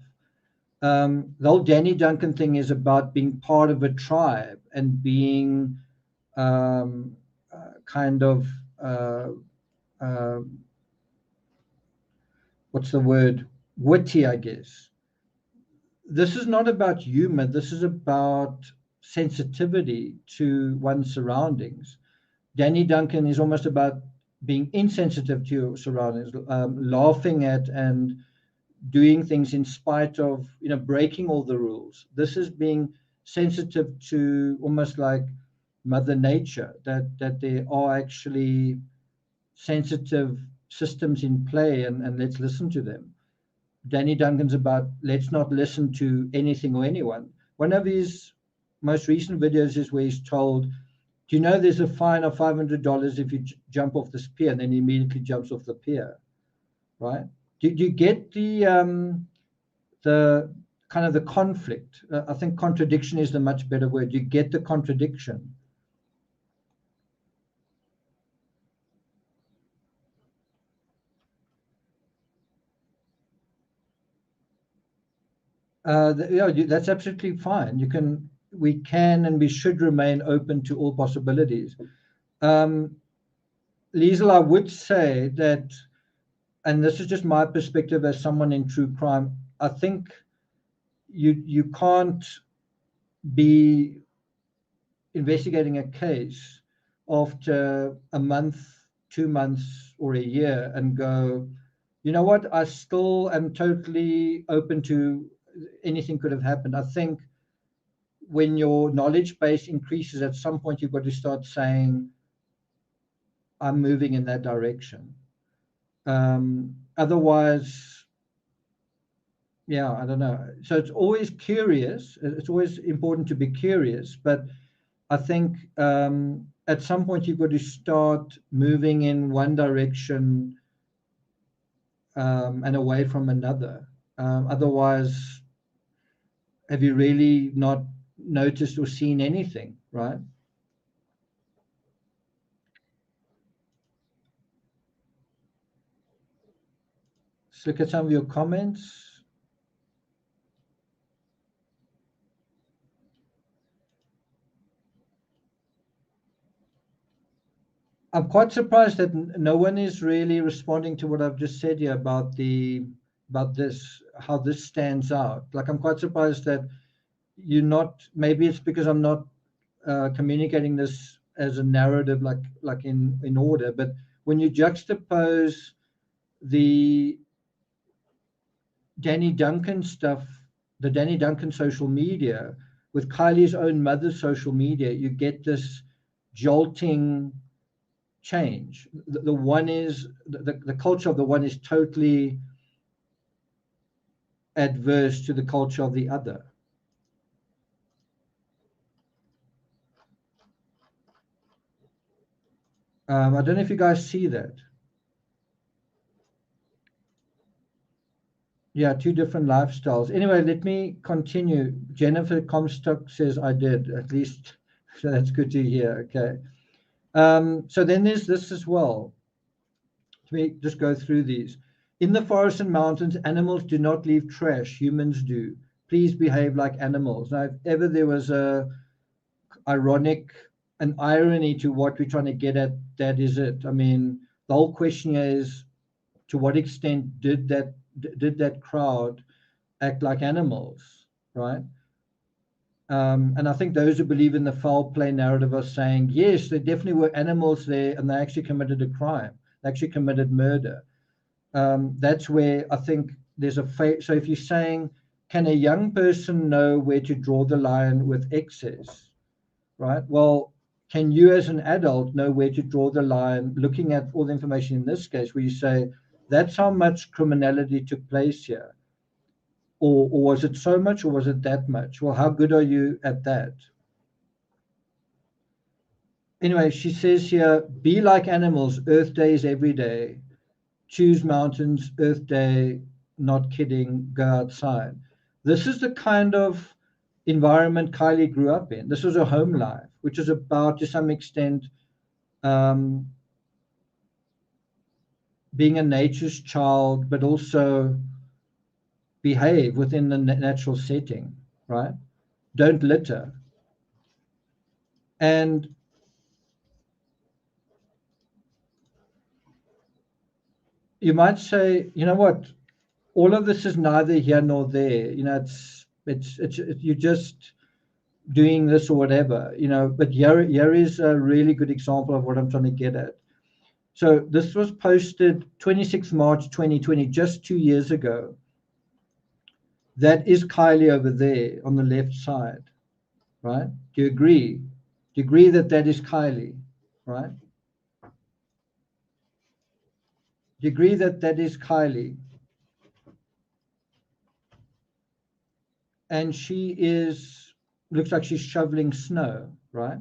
The whole Danny Duncan thing is about being part of a tribe and being kind of uh, what's the word? Witty, I guess. This is not about humor. This is about sensitivity to one's surroundings. Danny Duncan is almost about being insensitive to your surroundings, laughing at and doing things in spite of, breaking all the rules. This is being sensitive to almost like Mother Nature, that there are actually sensitive systems in play and let's listen to them. Danny Duncan's about let's not listen to anything or anyone. One of his most recent videos is where he's told, do you know there's a fine of $500 if you jump off this pier? And then he immediately jumps off the pier. right? Do you get the kind of the conflict? I think contradiction is the much better word. You get the contradiction. Yeah, that's absolutely fine. We can and we should remain open to all possibilities. Liesel, I would say that, and this is just my perspective as someone in true crime, I think you can't be investigating a case after a month, 2 months, or a year and go, you know what, I still am totally open to anything could have happened. I think when your knowledge base increases, at some point you've got to start saying, I'm moving in that direction. Otherwise, yeah, I don't know. So it's always curious. It's always important to be curious, but I think at some point you've got to start moving in one direction and away from another. Otherwise, have you really not noticed or seen anything, right? Let's look at some of your comments. I'm quite surprised that no one is really responding to what I've just said here about this, how this stands out. Like, I'm quite surprised that you're not. Maybe it's because I'm not communicating this as a narrative, like in order. But when you juxtapose the Danny Duncan stuff, the Danny Duncan social media, with Kiely's own mother's social media, you get this jolting change. The one is the culture of the one is totally adverse to the culture of the other. I don't know if you guys see that. Yeah, two different lifestyles. Anyway, let me continue. Jennifer Comstock says I did, at least. So that's good to hear. Okay. So then there's this as well. Let me just go through these. In the forests and mountains, animals do not leave trash. Humans do. Please behave like animals. Now, if ever there was an irony to what we're trying to get at, that is it. I mean, the whole question is, to what extent did that crowd act like animals, right? And I think those who believe in the foul play narrative are saying, yes, there definitely were animals there, and they actually committed a crime. They actually committed murder. That's where I think there's so if you're saying, can a young person know where to draw the line with excess, right? Well, can you as an adult know where to draw the line, looking at all the information in this case, where you say, that's how much criminality took place here? Or was it so much, or was it that much? Well, how good are you at that? Anyway, she says here, be like animals, Earth Day is every day. Choose mountains, Earth Day, not kidding, go outside. This is the kind of environment Kiely grew up in. This was her home life, which is about, to some extent, being a nature's child, but also behave within the natural setting, right? Don't litter. And you might say, you know what, all of this is neither here nor there. You know, it's you're just doing this or whatever, you know. But here is a really good example of what I'm trying to get at. So this was posted 26 March 2020, just 2 years ago. That is Kiely over there on the left side, right? Do you agree? Do you agree that that is Kiely, right? Do you agree that that is Kiely? And she looks like she's shoveling snow, right?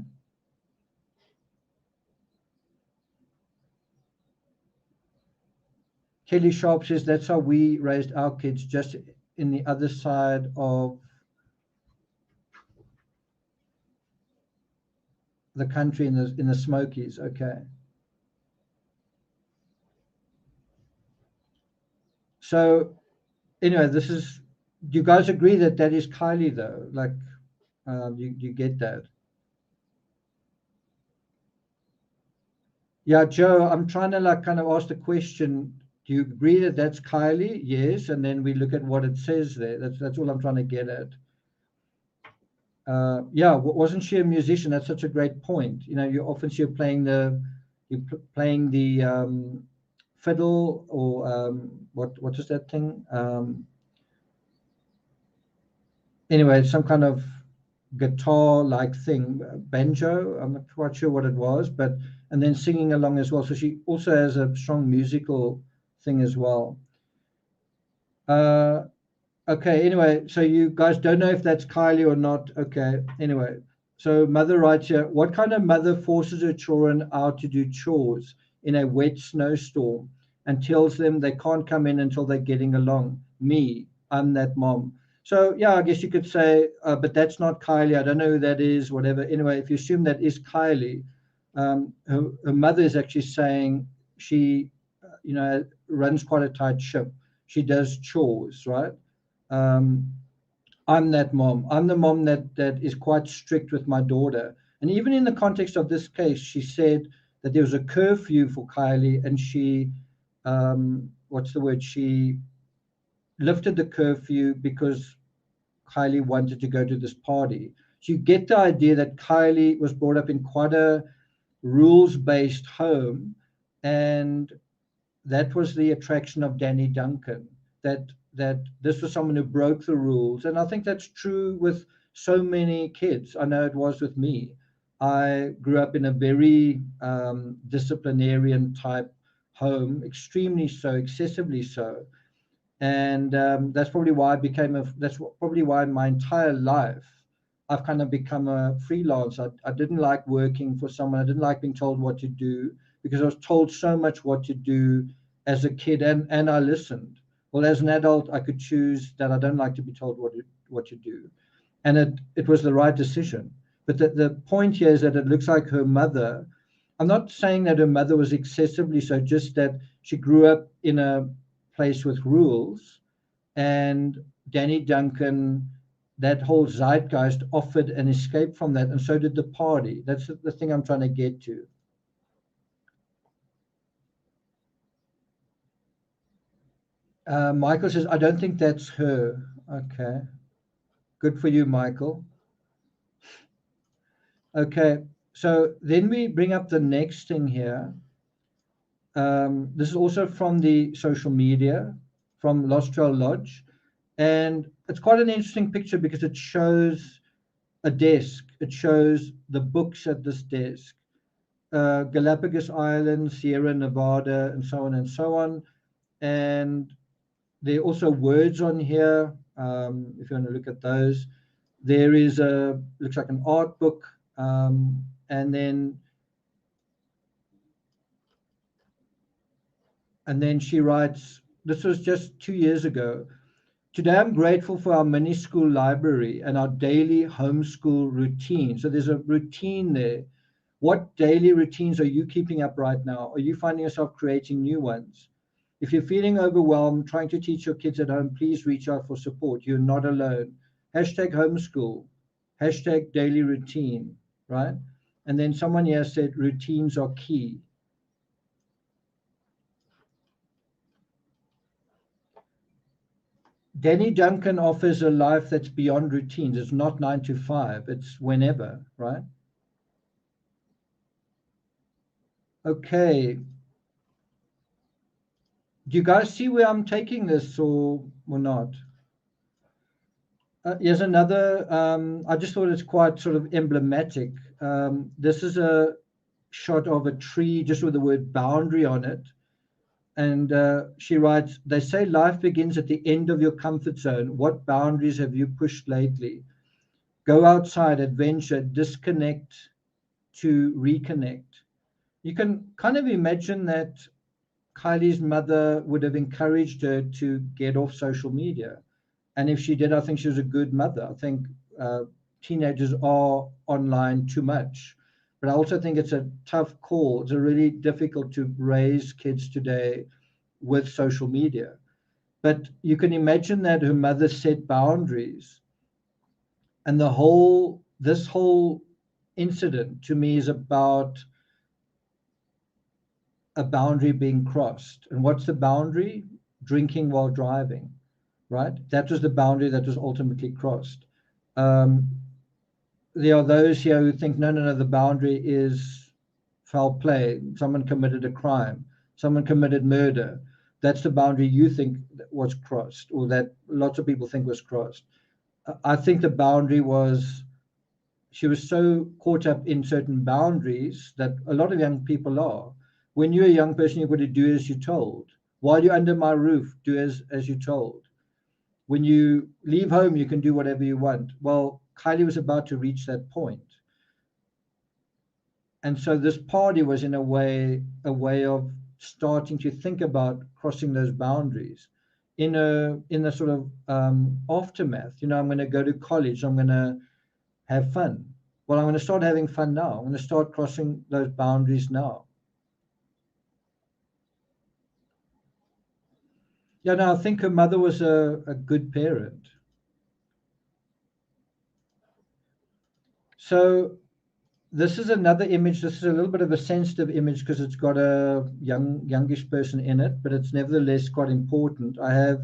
Kelly Sharp says that's how we raised our kids, just in the other side of the country, in the Smokies. Okay. So anyway, this is. Do you guys agree that that is Kiely though? Like, you get that? Yeah, Joe. I'm trying to like kind of ask the question. Do you agree that that's Kiely? Yes, and then we look at what it says there. That's all I'm trying to get at. Yeah, wasn't she a musician? That's such a great point. You know, you often see her playing playing the fiddle, or what is that thing? Anyway, some kind of guitar like thing, banjo. I'm not quite sure what it was, but and then singing along as well. So she also has a strong musical thing as well. Uh, Okay, anyway, so you guys don't know if that's Kiely or not. Okay, anyway. So mother writes here, what kind of mother forces her children out to do chores in a wet snowstorm and tells them they can't come in until they're getting along? Me, I'm that mom. So yeah, I guess you could say, but that's not Kiely. I don't know who that is, whatever. Anyway, if you assume that is Kiely, her mother is actually saying she, runs quite a tight ship. She does chores, right? um, I'm that mom. I'm the mom that is quite strict with my daughter. And even in the context of this case, she said that there was a curfew for Kiely, and she, what's the word? She lifted the curfew because Kiely wanted to go to this party. So you get the idea that Kiely was brought up in quite a rules-based home, and that was the attraction of Danny Duncan, that this was someone who broke the rules. And I think that's true with so many kids. I know it was with me. I grew up in a very disciplinarian type home, extremely so, excessively so. And that's probably why that's probably why in my entire life I've kind of become a freelancer. I didn't like working for someone. I didn't like being told what to do, because I was told so much what to do as a kid, and I listened. Well, as an adult, I could choose that I don't like to be told what to do, and it was the right decision. But the point here is that it looks like her mother. I'm not saying that her mother was excessively so, just that she grew up in a place with rules, and Danny Duncan, that whole zeitgeist, offered an escape from that, and so did the party. That's the thing I'm trying to get to. Michael says, I don't think that's her. Okay, good for you, Michael. Okay, so then we bring up the next thing here. This is also from the social media, from Lost Trail Lodge, and it's quite an interesting picture because it shows a desk. It shows the books at this desk, Galapagos Islands, Sierra Nevada, and so on and so on. And there are also words on here. If you want to look at those, there is looks like an art book, and then she writes. This was just 2 years ago. Today, I'm grateful for our mini school library and our daily homeschool routine. So there's a routine there. What daily routines are you keeping up right now? Are you finding yourself creating new ones? If you're feeling overwhelmed trying to teach your kids at home, please reach out for support. You're not alone. Hashtag homeschool, hashtag daily routine, right? And then someone here said routines are key. Danny Duncan offers a life that's beyond routines. It's not 9 to 5. It's whenever, right? Okay. Do you guys see where I'm taking this, or not? Here's another. I just thought it's quite sort of emblematic. This is a shot of a tree just with the word boundary on it. And she writes, they say life begins at the end of your comfort zone. What boundaries have you pushed lately? Go outside, adventure, disconnect to reconnect. You can kind of imagine that Kylie's mother would have encouraged her to get off social media. And if she did, I think she was a good mother. I think teenagers are online too much. But I also think it's a tough call. It's a really difficult to raise kids today with social media. But you can imagine that her mother set boundaries. And this whole incident to me is about a boundary being crossed. And what's the boundary? Drinking while driving, right? That was the boundary that was ultimately crossed. There are those here who think, no, the boundary is foul play. Someone committed a crime. Someone committed murder. That's the boundary you think was crossed, or that lots of people think was crossed. I think the boundary was, she was so caught up in certain boundaries that a lot of young people are. When you're a young person, you've got to do as you're told. While you're under my roof, do as you're told. When you leave home, you can do whatever you want. Well, Kiely was about to reach that point. And so this party was in a way of starting to think about crossing those boundaries in a sort of aftermath. You know, I'm going to go to college. I'm going to have fun. Well, I'm going to start having fun now. I'm going to start crossing those boundaries now. Yeah, no, I think her mother was a good parent. So this is another image. This is a little bit of a sensitive image because it's got a youngish person in it, but it's nevertheless quite important. I have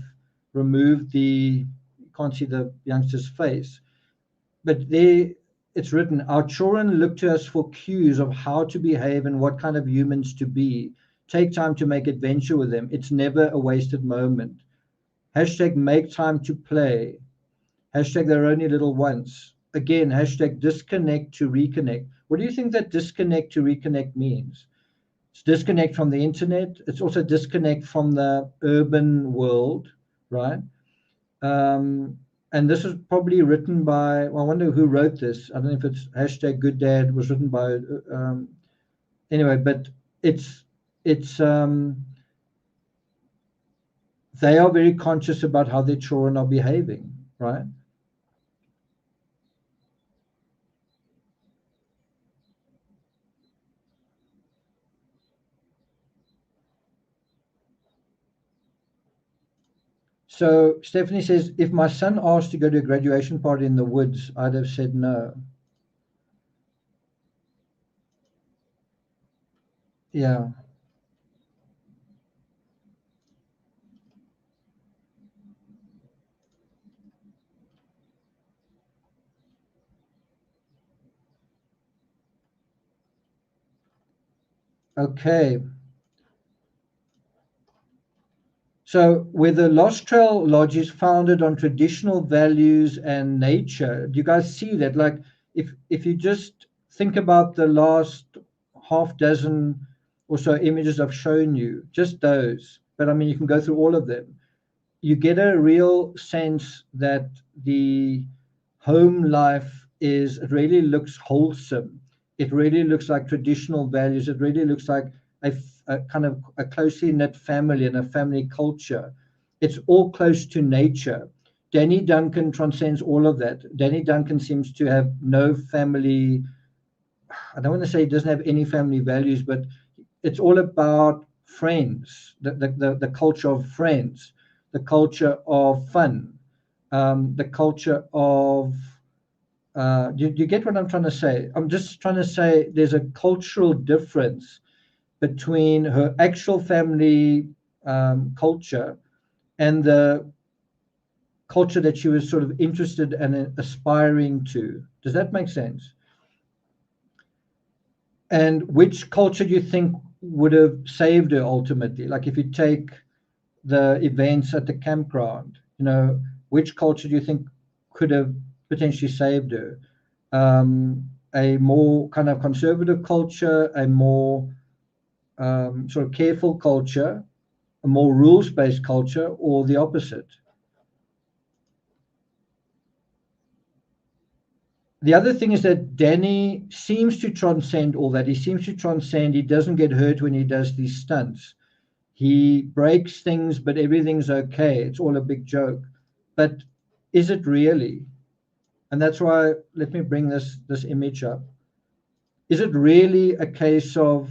removed you can't see the youngster's face, but there it's written, our children look to us for cues of how to behave and what kind of humans to be. Take time to make adventure with them. It's never a wasted moment. Hashtag make time to play. Hashtag they're only little once. Again, hashtag disconnect to reconnect. What do you think that disconnect to reconnect means? It's disconnect from the internet. It's also disconnect from the urban world, right? And this was probably written by, well, I wonder who wrote this. I don't know if it's hashtag good dad was written by, anyway, but it's they are very conscious about how their children are behaving, right? So Stephanie says, if my son asked to go to a graduation party in the woods, I'd have said no. Yeah. Okay. So where the Lost Trail Lodge is founded on traditional values and nature, do you guys see that? Like if you just think about the last half dozen or so images I've shown you, just those, but I mean you can go through all of them. You get a real sense that the home life it really looks wholesome. It really looks like traditional values. It really looks like a kind of a closely knit family and a family culture. It's all close to nature. Danny Duncan transcends all of that. Danny Duncan seems to have no family. I don't want to say he doesn't have any family values, but it's all about friends, the culture of friends, the culture of fun, the culture of you get what I'm trying to say? I'm just trying to say there's a cultural difference between her actual family culture and the culture that she was sort of interested and aspiring to. Does that make sense? And which culture do you think would have saved her ultimately? Like if you take the events at the campground, which culture do you think could have potentially saved her? A more kind of conservative culture, a more sort of careful culture, a more rules-based culture, or the opposite? The other thing is that Danny seems to transcend all that. He seems to transcend. He doesn't get hurt when he does these stunts. He breaks things, but everything's okay. It's all a big joke. But is it really? And that's why, let me bring this image up. Is it really a case of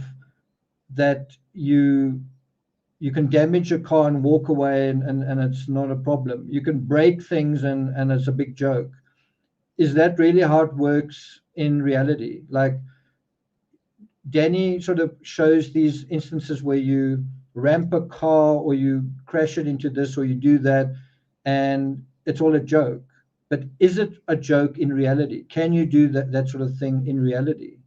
that you can damage a car and walk away and it's not a problem? You can break things and it's a big joke. Is that really how it works in reality? Like, Danny sort of shows these instances where you ramp a car or you crash it into this or you do that, and it's all a joke. But is it a joke in reality? Can you do that sort of thing in reality?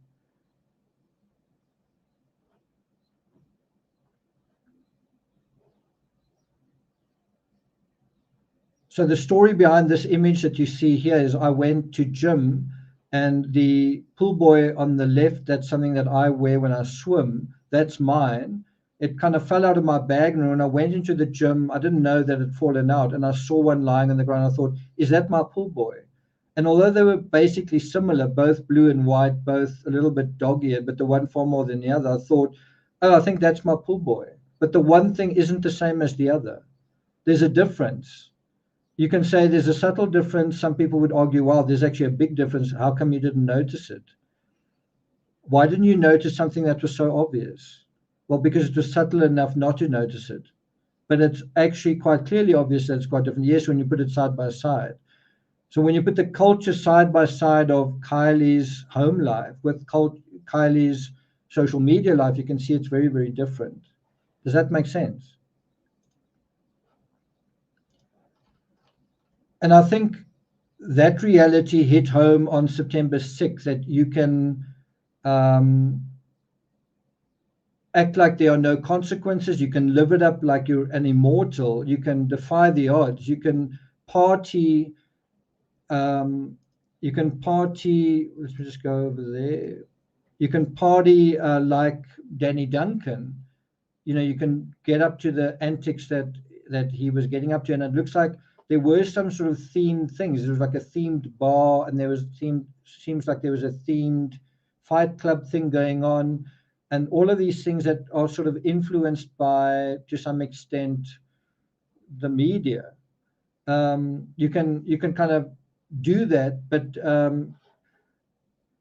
So the story behind this image that you see here is I went to gym, and the pool boy on the left, that's something that I wear when I swim. That's mine. It kind of fell out of my bag, and when I went into the gym, I didn't know that it had fallen out, and I saw one lying on the ground. I thought, is that my pool boy? And although they were basically similar, both blue and white, both a little bit dog-eared, but the one far more than the other, I thought, oh, I think that's my pool boy. But the one thing isn't the same as the other. There's a difference. You can say there's a subtle difference. Some people would argue, well, there's actually a big difference. How come you didn't notice it? Why didn't you notice something that was so obvious? Well, because it was subtle enough not to notice it. But it's actually quite clearly obvious that it's quite different. Yes, when you put it side by side. So when you put the culture side by side of Kiely's home life with Kiely's social media life, you can see it's very, very different. Does that make sense? And I think that reality hit home on September 6th, that you can act like there are no consequences. You can live it up like you're an immortal. You can defy the odds. You can party. Let me just go over there. You can party like Danny Duncan. You can get up to the antics that he was getting up to, and it looks like there were some sort of themed things. There was like a themed bar, and seems like there was a themed fight club thing going on, and all of these things that are sort of influenced by, to some extent, the media. You can kind of do that, but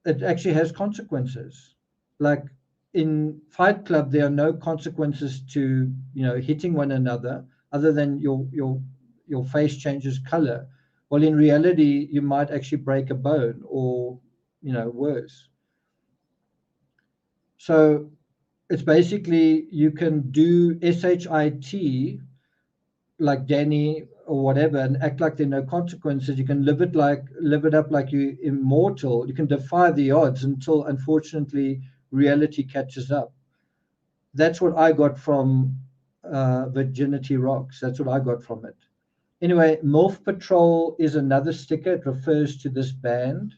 it actually has consequences. Like in Fight Club, there are no consequences to hitting one another, other than your face changes color. Well, in reality, you might actually break a bone, or worse. So it's basically, you can do SHIT like Danny or whatever, and act like there are no consequences. You can live it up like you're immortal. You can defy the odds until, unfortunately, reality catches up. That's what I got from Virginity Rocks. That's what I got from it. Anyway, MILF Patrol is another sticker. It refers to this band.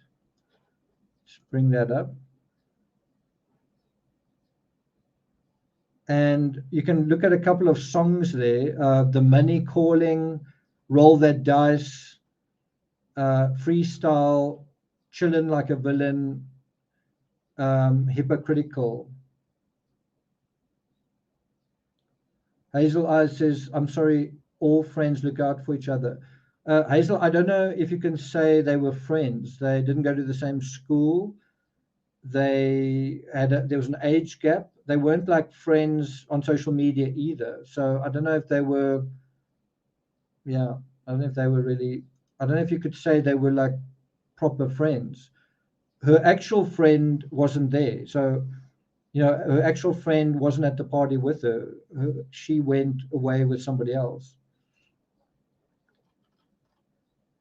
Let's bring that up. And you can look at a couple of songs there. The Money Calling, Roll That Dice, Freestyle, Chillin' Like a Villain, Hypocritical. Hazel Eyes says, I'm sorry, all friends look out for each other. Hazel, I don't know if you can say they were friends. They didn't go to the same school. There was an age gap. They weren't like friends on social media either. So I don't know if they were, I don't know if they were really, I don't know if you could say they were like proper friends. Her actual friend wasn't there. So, her actual friend wasn't at the party with her. She went away with somebody else.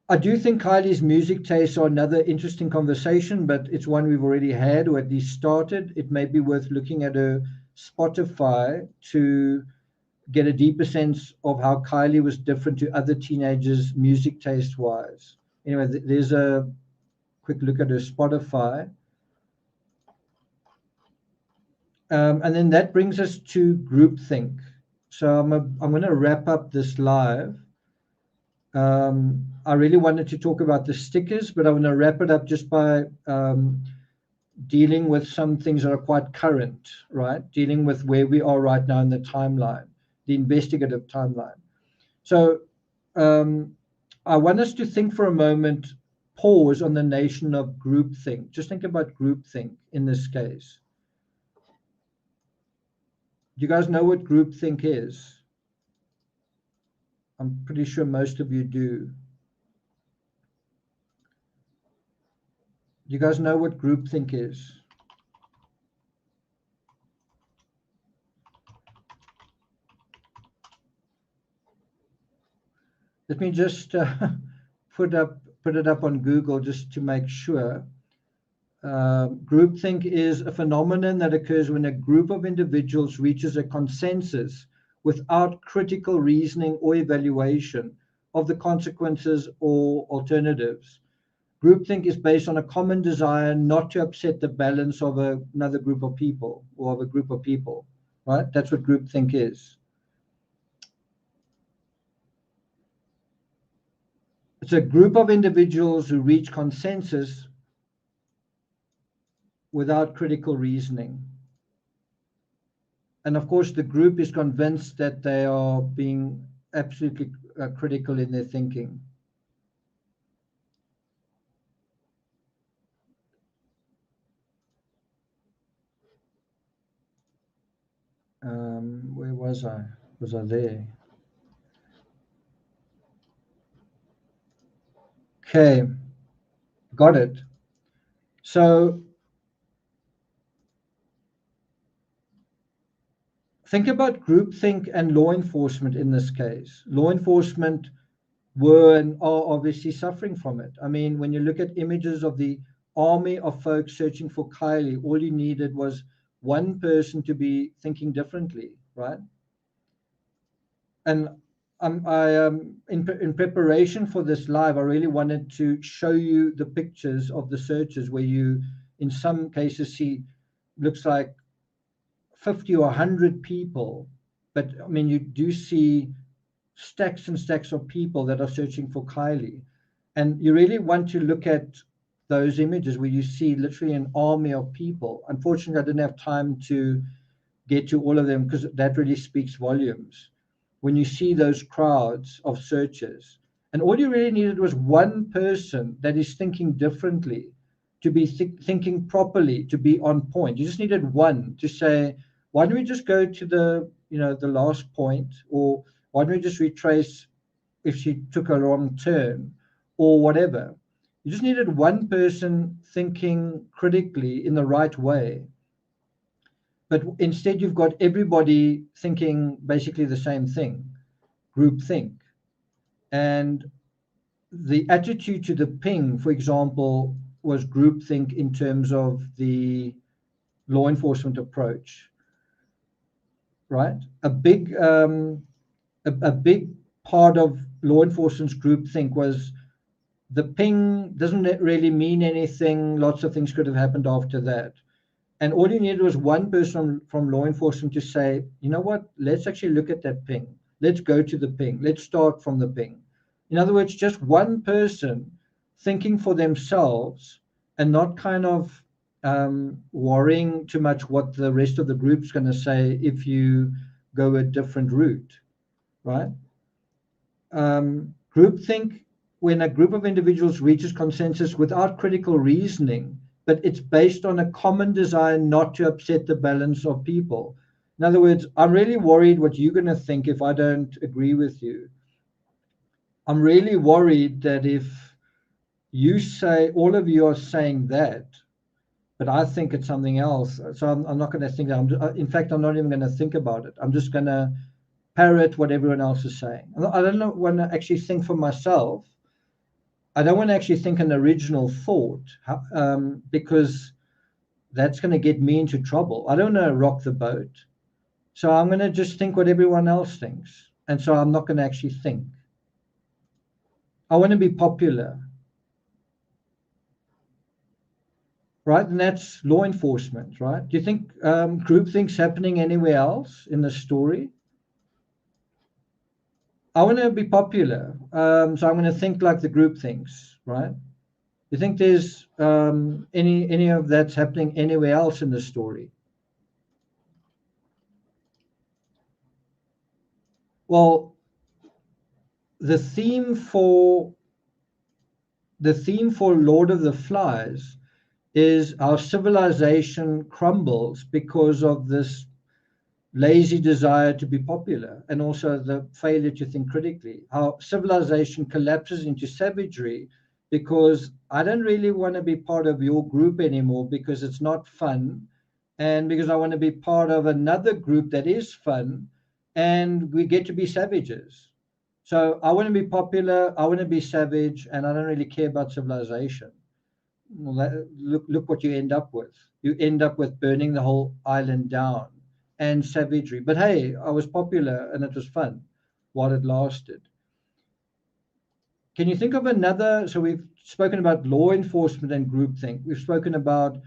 I do think Kiely's music tastes are another interesting conversation, but it's one we've already had, or at least started. It may be worth looking at her Spotify to get a deeper sense of how Kiely was different to other teenagers music taste-wise. Anyway, there's a quick look at her Spotify. And then that brings us to Groupthink. So I'm going to wrap up this live. I really wanted to talk about the stickers, but I want to wrap it up just by dealing with some things that are quite current, right? Dealing with where we are right now in the timeline. the investigative timeline. So I want us to think for a moment, pause on the nation of groupthink. Just think about groupthink in this case. Do you guys know what groupthink is? I'm pretty sure most of you do. Do you guys know what groupthink is? Let me just put it up on Google just to make sure. Groupthink is a phenomenon that occurs when a group of individuals reaches a consensus without critical reasoning or evaluation of the consequences or alternatives. Groupthink is based on a common desire not to upset the balance of another group of people or of a group of people, right? That's what groupthink is. It's a group of individuals who reach consensus without critical reasoning. And of course, the group is convinced that they are being absolutely critical in their thinking. Where was I? Was I there? Okay, got it. So think about groupthink and law enforcement in this case. Law enforcement were and are obviously suffering from it. I mean, when you look at images of the army of folks searching for Kiely, all you needed was one person to be thinking differently, right? And in preparation for this live, I really wanted to show you the pictures of the searches where you, in some cases, see looks like 50 or 100 people, but I mean, you do see stacks and stacks of people that are searching for Kiely. And you really want to look at those images where you see literally an army of people. Unfortunately, I didn't have time to get to all of them because that really speaks volumes. When you see those crowds of searchers, and all you really needed was one person that is thinking differently, to be thinking properly, to be on point. You just needed one to say, why don't we just go to the last point, or why don't we just retrace if she took a wrong turn, or whatever. You just needed one person thinking critically in the right way. But instead, you've got everybody thinking basically the same thing, groupthink. And the attitude to the ping, for example, was groupthink in terms of the law enforcement approach, right? A big part of law enforcement's groupthink was the ping doesn't really mean anything. Lots of things could have happened after that. And all you needed was one person from law enforcement to say, you know what, let's actually look at that ping. Let's go to the ping. Let's start from the ping. In other words, just one person thinking for themselves and not kind of worrying too much what the rest of the group's going to say if you go a different route, right? Groupthink, when a group of individuals reaches consensus without critical reasoning, but it's based on a common desire not to upset the balance of people. In other words, I'm really worried what you're going to think if I don't agree with you. I'm really worried that if you say, all of you are saying that, but I think it's something else. So I'm not going to think that. In fact, I'm not even going to think about it. I'm just going to parrot what everyone else is saying. I don't want to actually think for myself. I don't want to actually think an original thought because that's going to get me into trouble. I don't want to rock the boat. So I'm going to just think what everyone else thinks. And so I'm not going to actually think. I want to be popular. Right? And that's law enforcement, right? Do you think groupthink's happening anywhere else in the story? I want to be popular. So I'm going to think like the group thinks, right? You think there's any of that's happening anywhere else in the story? Well, the theme for Lord of the Flies is our civilization crumbles because of this lazy desire to be popular, and also the failure to think critically. Our civilization collapses into savagery because I don't really want to be part of your group anymore because it's not fun, and because I want to be part of another group that is fun, and we get to be savages. So I want to be popular, I want to be savage, and I don't really care about civilization. Well, look what you end up with. You end up with burning the whole island down and savagery. But hey, I was popular and it was fun while it lasted. Can you think of another? So we've spoken about law enforcement and groupthink. We've spoken about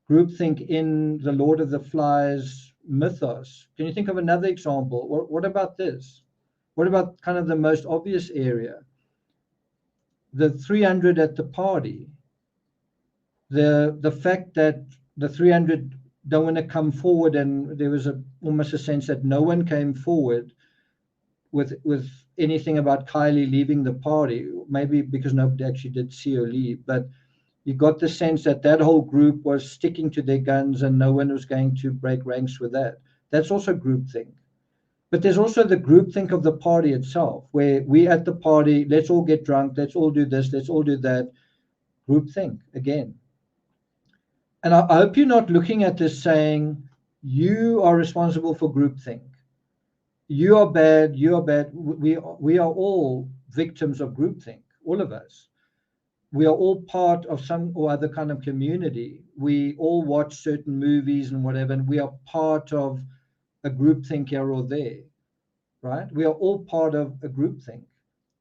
groupthink in the Lord of the Flies mythos. Can you think of another example? What about this? What about kind of the most obvious area? The 300 at the party. The fact that the 300 don't want to come forward, and there was almost a sense that no one came forward with anything about Kiely leaving the party, maybe because nobody actually did see her leave, but you got the sense that that whole group was sticking to their guns and no one was going to break ranks with that. That's also groupthink. But there's also the groupthink of the party itself, where we at the party, let's all get drunk, let's all do this, let's all do that. Groupthink again. And I hope you're not looking at this saying, you are responsible for groupthink. You are bad, you are bad. We are all victims of groupthink, all of us. We are all part of some or other kind of community. We all watch certain movies and whatever, and we are part of a groupthink here or there, right? We are all part of a groupthink.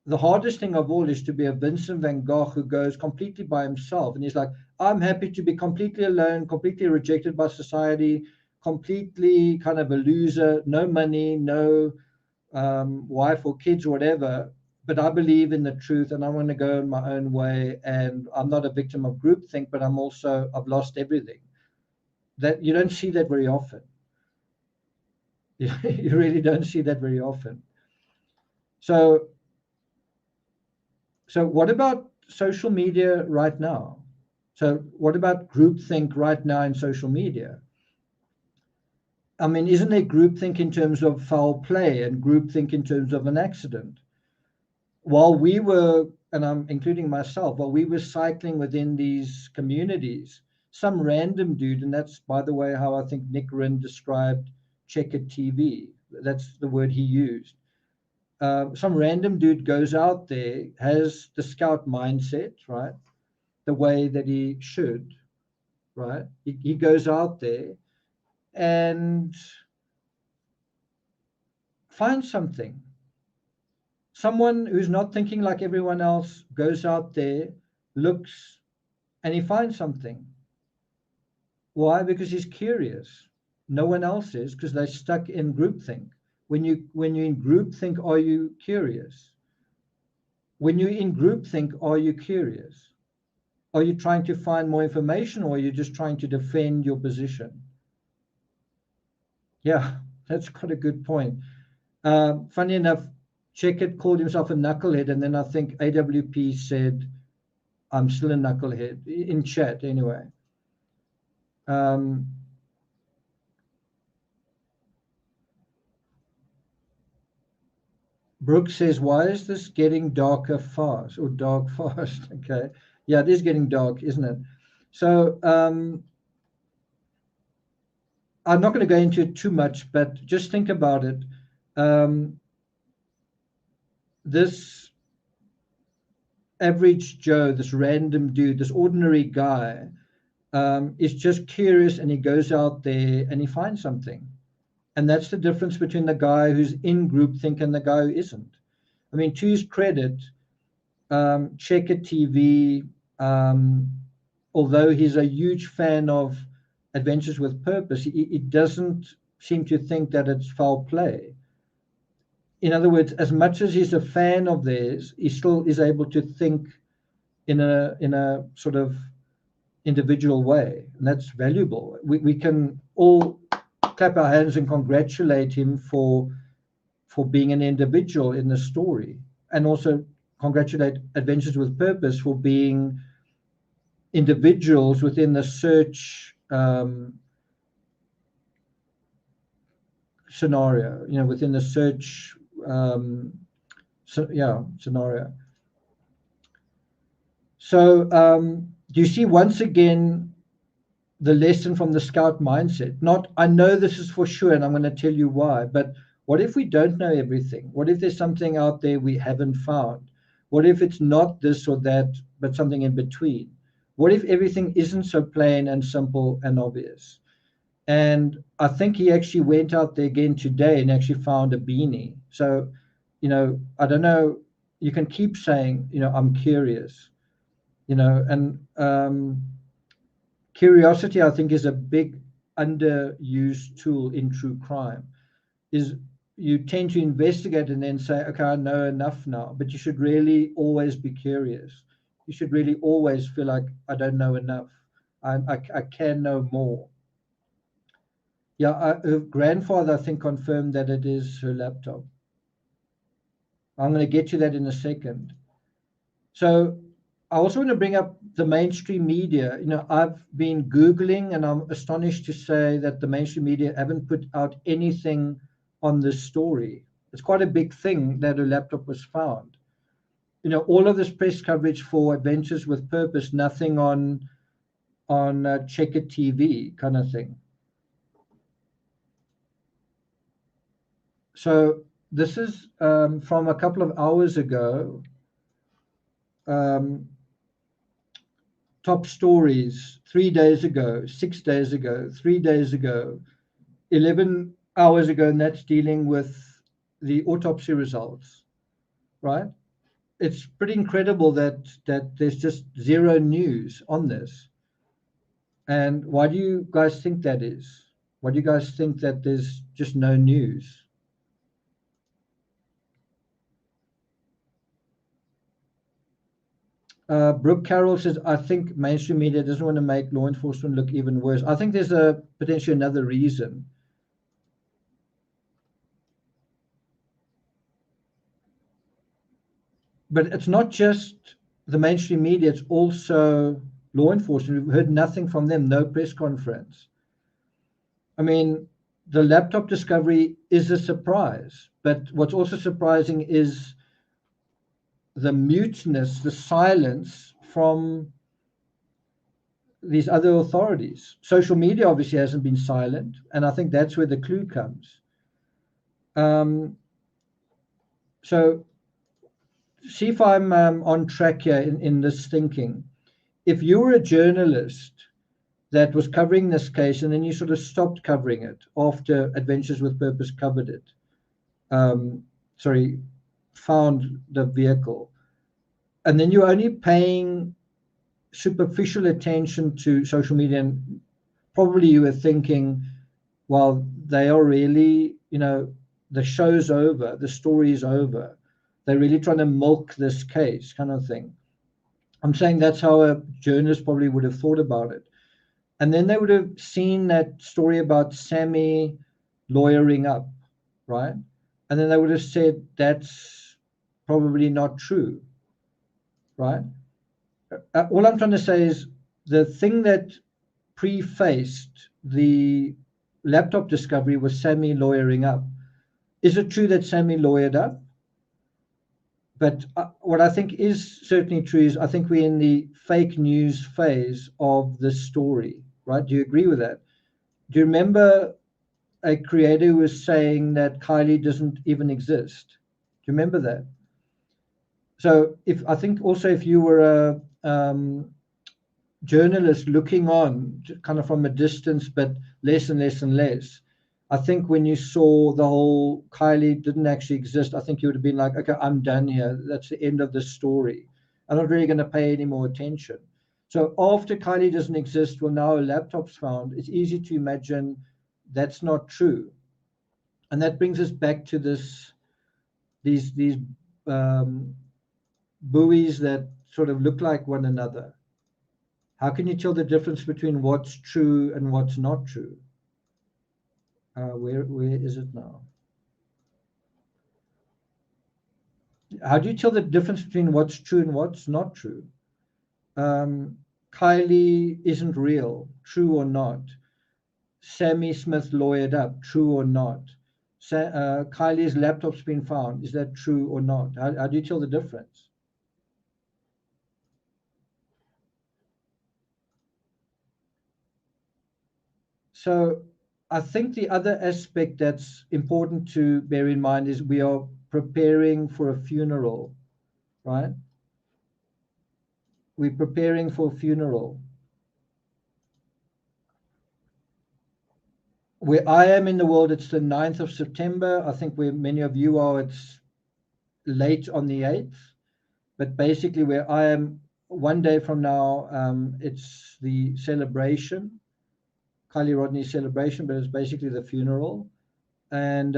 The hardest thing of all is to be a Vincent van Gogh who goes completely by himself. And he's like, I'm happy to be completely alone, completely rejected by society, completely kind of a loser, no money, no wife or kids or whatever. But I believe in the truth and I want to go in my own way. And I'm not a victim of groupthink, but I've lost everything. That you don't see that very often. You really don't see that very often. So what about social media right now? So what about groupthink right now in social media? I mean, isn't there groupthink in terms of foul play and groupthink in terms of an accident? While we were, and I'm including myself, while we were cycling within these communities, some random dude, and that's, by the way, how I think Nick Rinn described checkered TV. That's the word he used. Some random dude goes out there, has the scout mindset, right? The way that he should, right? He goes out there and finds something. Someone who's not thinking like everyone else goes out there, looks, and he finds something. Why? Because he's curious. No one else is, because they're stuck in groupthink. When you're in groupthink, are you curious? When you're in groupthink, are you curious? Are you trying to find more information, or are you just trying to defend your position? Yeah, that's quite a good point. Funny enough, Checkett called himself a knucklehead, and then I think AWP said, I'm still a knucklehead, in chat anyway. Brooke says, why is this getting darker fast, or dark fast? Okay. Yeah, it is getting dark, isn't it? So I'm not going to go into it too much, but just think about it. This average Joe, this random dude, this ordinary guy, is just curious, and he goes out there and he finds something. And that's the difference between the guy who's in groupthink and the guy who isn't. I mean, to his credit, Checker TV, although he's a huge fan of Adventures with Purpose, he doesn't seem to think that it's foul play. In other words, as much as he's a fan of theirs, he still is able to think in a sort of individual way, and that's valuable. We can all clap our hands and congratulate him for for being an individual in the story, and also congratulate Adventures with Purpose for being individuals within the search scenario, within the search scenario. So do you see once again the lesson from the scout mindset? Not, I know this is for sure and I'm going to tell you why, but what if we don't know everything? What if there's something out there we haven't found? What if it's not this or that, but something in between? What if everything isn't so plain and simple and obvious? And I think he actually went out there again today and actually found a beanie. So, I don't know, you can keep saying, I'm curious, and curiosity, I think, is a big underused tool in true crime. Is you tend to investigate and then say, okay, I know enough now, but you should really always be curious. You should really always feel like I don't know enough. I can know more. Yeah, her grandfather, I think, confirmed that it is her laptop. I'm going to get to that in a second. So I also want to bring up the mainstream media. I've been Googling and I'm astonished to say that the mainstream media haven't put out anything on this story. It's quite a big thing that her laptop was found. All of this press coverage for Adventures with Purpose, nothing on Checkered TV kind of thing. So this is from a couple of hours ago. Top stories 3 days ago, 6 days ago, 3 days ago, 11 hours ago, and that's dealing with the autopsy results, right? It's pretty incredible that there's just zero news on this. And why do you guys think that is? Why do you guys think that there's just no news? Brooke Carroll says, I think mainstream media doesn't want to make law enforcement look even worse. I think there's potentially another reason. But it's not just the mainstream media, it's also law enforcement. We've heard nothing from them, no press conference. I mean, the laptop discovery is a surprise, but what's also surprising is the muteness, the silence from these other authorities. Social media obviously hasn't been silent, and I think that's where the clue comes. So see if I'm on track here in this thinking. If you were a journalist that was covering this case and then you sort of stopped covering it after Adventures with Purpose covered it, found the vehicle, and then you're only paying superficial attention to social media, and probably you were thinking, well, they are really, the show's over, the story's over. They're really trying to milk this case kind of thing. I'm saying that's how a journalist probably would have thought about it. And then they would have seen that story about Sammy lawyering up, right? And then they would have said, that's probably not true, right? All I'm trying to say is the thing that prefaced the laptop discovery was Sammy lawyering up. Is it true that Sammy lawyered up? But what I think is certainly true is I think we're in the fake news phase of this story, right? Do you agree with that? Do you remember a creator who was saying that Kiely doesn't even exist? Do you remember that? So I think also if you were a journalist looking on kind of from a distance, but less and less and less, I think when you saw the whole Kiely didn't actually exist, I think you would have been like, okay, I'm done here. That's the end of the story. I'm not really going to pay any more attention. So after Kiely doesn't exist, well, now a laptop's found. It's easy to imagine that's not true. And that brings us back to these buoys that sort of look like one another. How can you tell the difference between what's true and what's not true? Where is it now? how do you tell the difference between what's true and what's not true? Kiely isn't real, true or not? Sammy Smith lawyered up, true or not? Kylie's laptop's been found, is that true or not? How do you tell the difference? So I think the other aspect that's important to bear in mind is we are preparing for a funeral, right? We're preparing for a funeral. Where I am in the world, it's the 9th of September. I think where many of you are, it's late on the 8th. But basically where I am, one day from now, it's the celebration, Kylie Rodni's celebration, but it's basically the funeral. And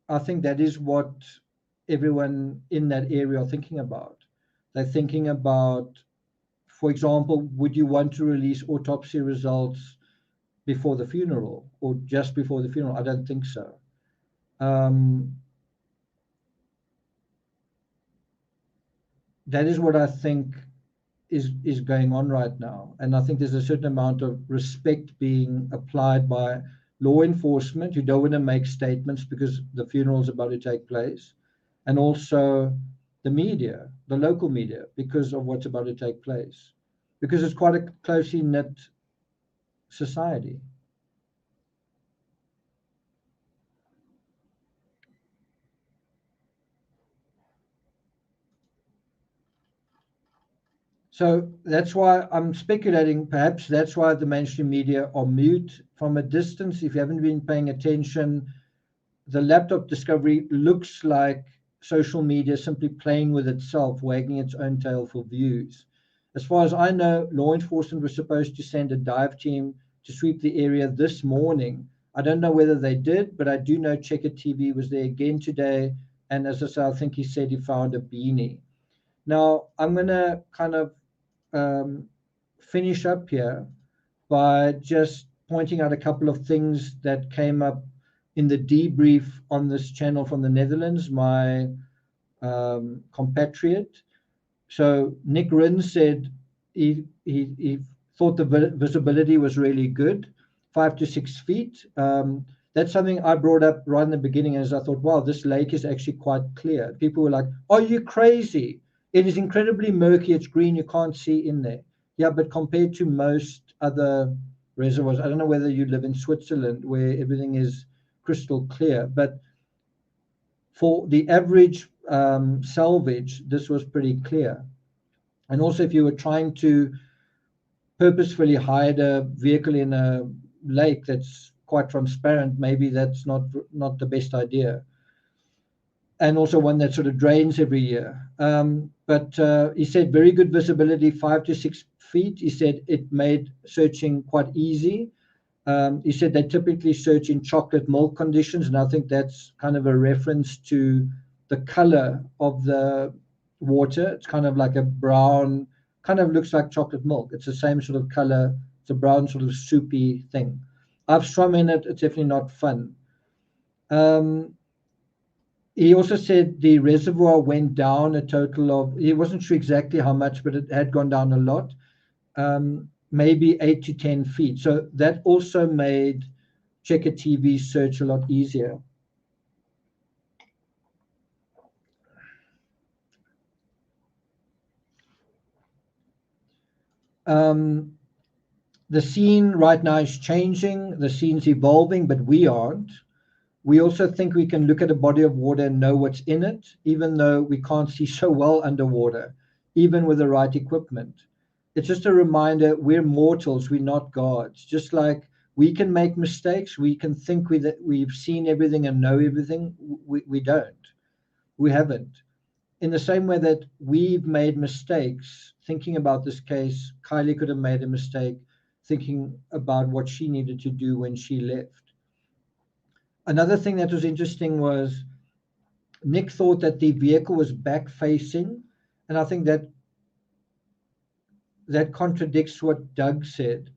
I think that is what everyone in that area are thinking about. They're thinking about, for example, would you want to release autopsy results before the funeral or just before the funeral? I don't think so. That is what I think is going on right now. And I think there's a certain amount of respect being applied by law enforcement who don't want to make statements because the funeral is about to take place, and also the media, the local media, because of what's about to take place, because it's quite a closely knit society. So that's why I'm speculating, perhaps that's why the mainstream media are mute from a distance. If you haven't been paying attention, the laptop discovery looks like social media simply playing with itself, wagging its own tail for views. As far as I know, law enforcement was supposed to send a dive team to sweep the area this morning. I don't know whether they did, but I do know Checker TV was there again today. And as I said, I think he said he found a beanie. Now, I'm going to kind of finish up here by just pointing out a couple of things that came up in the debrief on this channel from the Netherlands, my compatriot. So Nick Rinn said he thought the visibility was really good, 5 to 6 feet. That's something I brought up right in the beginning as I thought, wow, this lake is actually quite clear. People were like, are you crazy? It is incredibly murky. It's green. You can't see in there. Yeah, but compared to most other reservoirs, I don't know whether you live in Switzerland where everything is crystal clear, but for the average salvage, this was pretty clear. And also, if you were trying to purposefully hide a vehicle in a lake that's quite transparent, maybe that's not the best idea. And also one that sort of drains every year. But he said very good visibility, 5 to 6 feet. He said it made searching quite easy. He said they typically search in chocolate milk conditions, and I think that's kind of a reference to the color of the water. It's kind of like a brown, kind of looks like chocolate milk. It's the same sort of color. It's a brown sort of soupy thing. I've swum in it. It's definitely not fun. He also said the reservoir went down a total of, he wasn't sure exactly how much, but it had gone down a lot. Maybe 8 to 10 feet. So that also made Checker TV search a lot easier. The scene right now is changing. The scene's evolving, but we aren't. We also think we can look at a body of water and know what's in it, even though we can't see so well underwater, even with the right equipment. It's just a reminder we're mortals, we're not gods. Just like we can make mistakes, we can think we've seen everything and know everything. We don't. We haven't. In the same way that we've made mistakes thinking about this case, Kylie could have made a mistake thinking about what she needed to do when she left. Another thing that was interesting was Nick thought that the vehicle was back facing, and I think that contradicts what Doug said.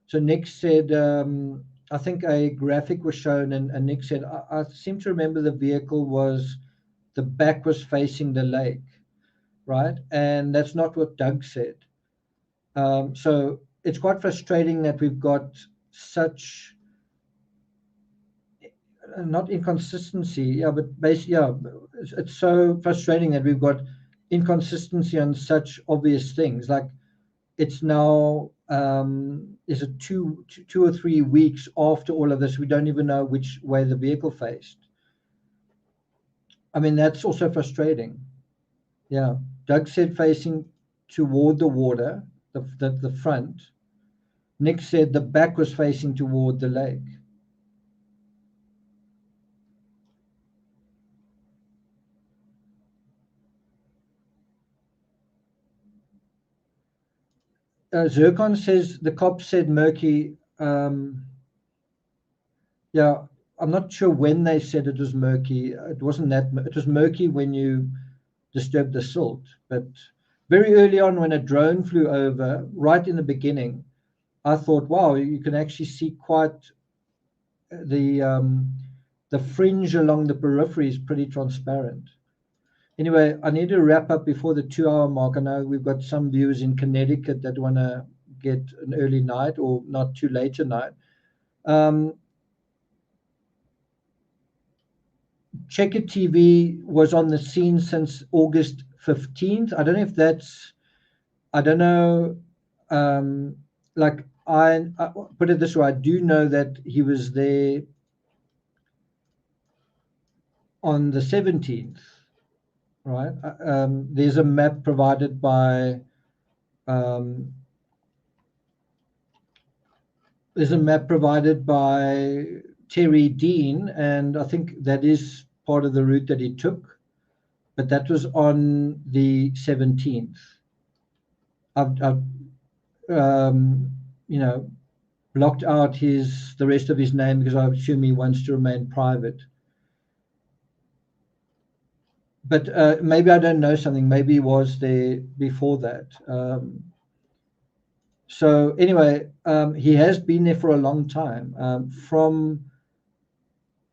So Nick said, I think a graphic was shown, and Nick said, I seem to remember the vehicle was the back was facing the lake, right? And that's not what Doug said. So it's quite frustrating that we've got such not inconsistency, yeah, but basically, yeah, it's so frustrating that we've got inconsistency on such obvious things. Like it's now is it two or 3 weeks after all of this, we don't even know which way the vehicle faced. I mean, that's also frustrating. Yeah, Doug said facing toward the water, the front. Nick said the back was facing toward the lake. Zircon says the cop said murky. Yeah, I'm not sure when they said it was murky. It wasn't that. It was murky when you disturbed the silt. But very early on, when a drone flew over, right in the beginning, I thought, wow, you can actually see quite the fringe along the periphery is pretty transparent. Anyway, I need to wrap up before the 2-hour mark. I know we've got some viewers in Connecticut that want to get an early night or not too late tonight. Checker TV was on the scene since August 15th. I don't know if that's, I don't know, like I put it this way, I do know that he was there on the 17th, right? There's a map provided by Terry Dean, and I think that is part of the route that he took, but that was on the 17th. I've you know, blocked out the rest of his name because I assume he wants to remain private. But maybe I don't know something. Maybe he was there before that. So anyway, he has been there for a long time. From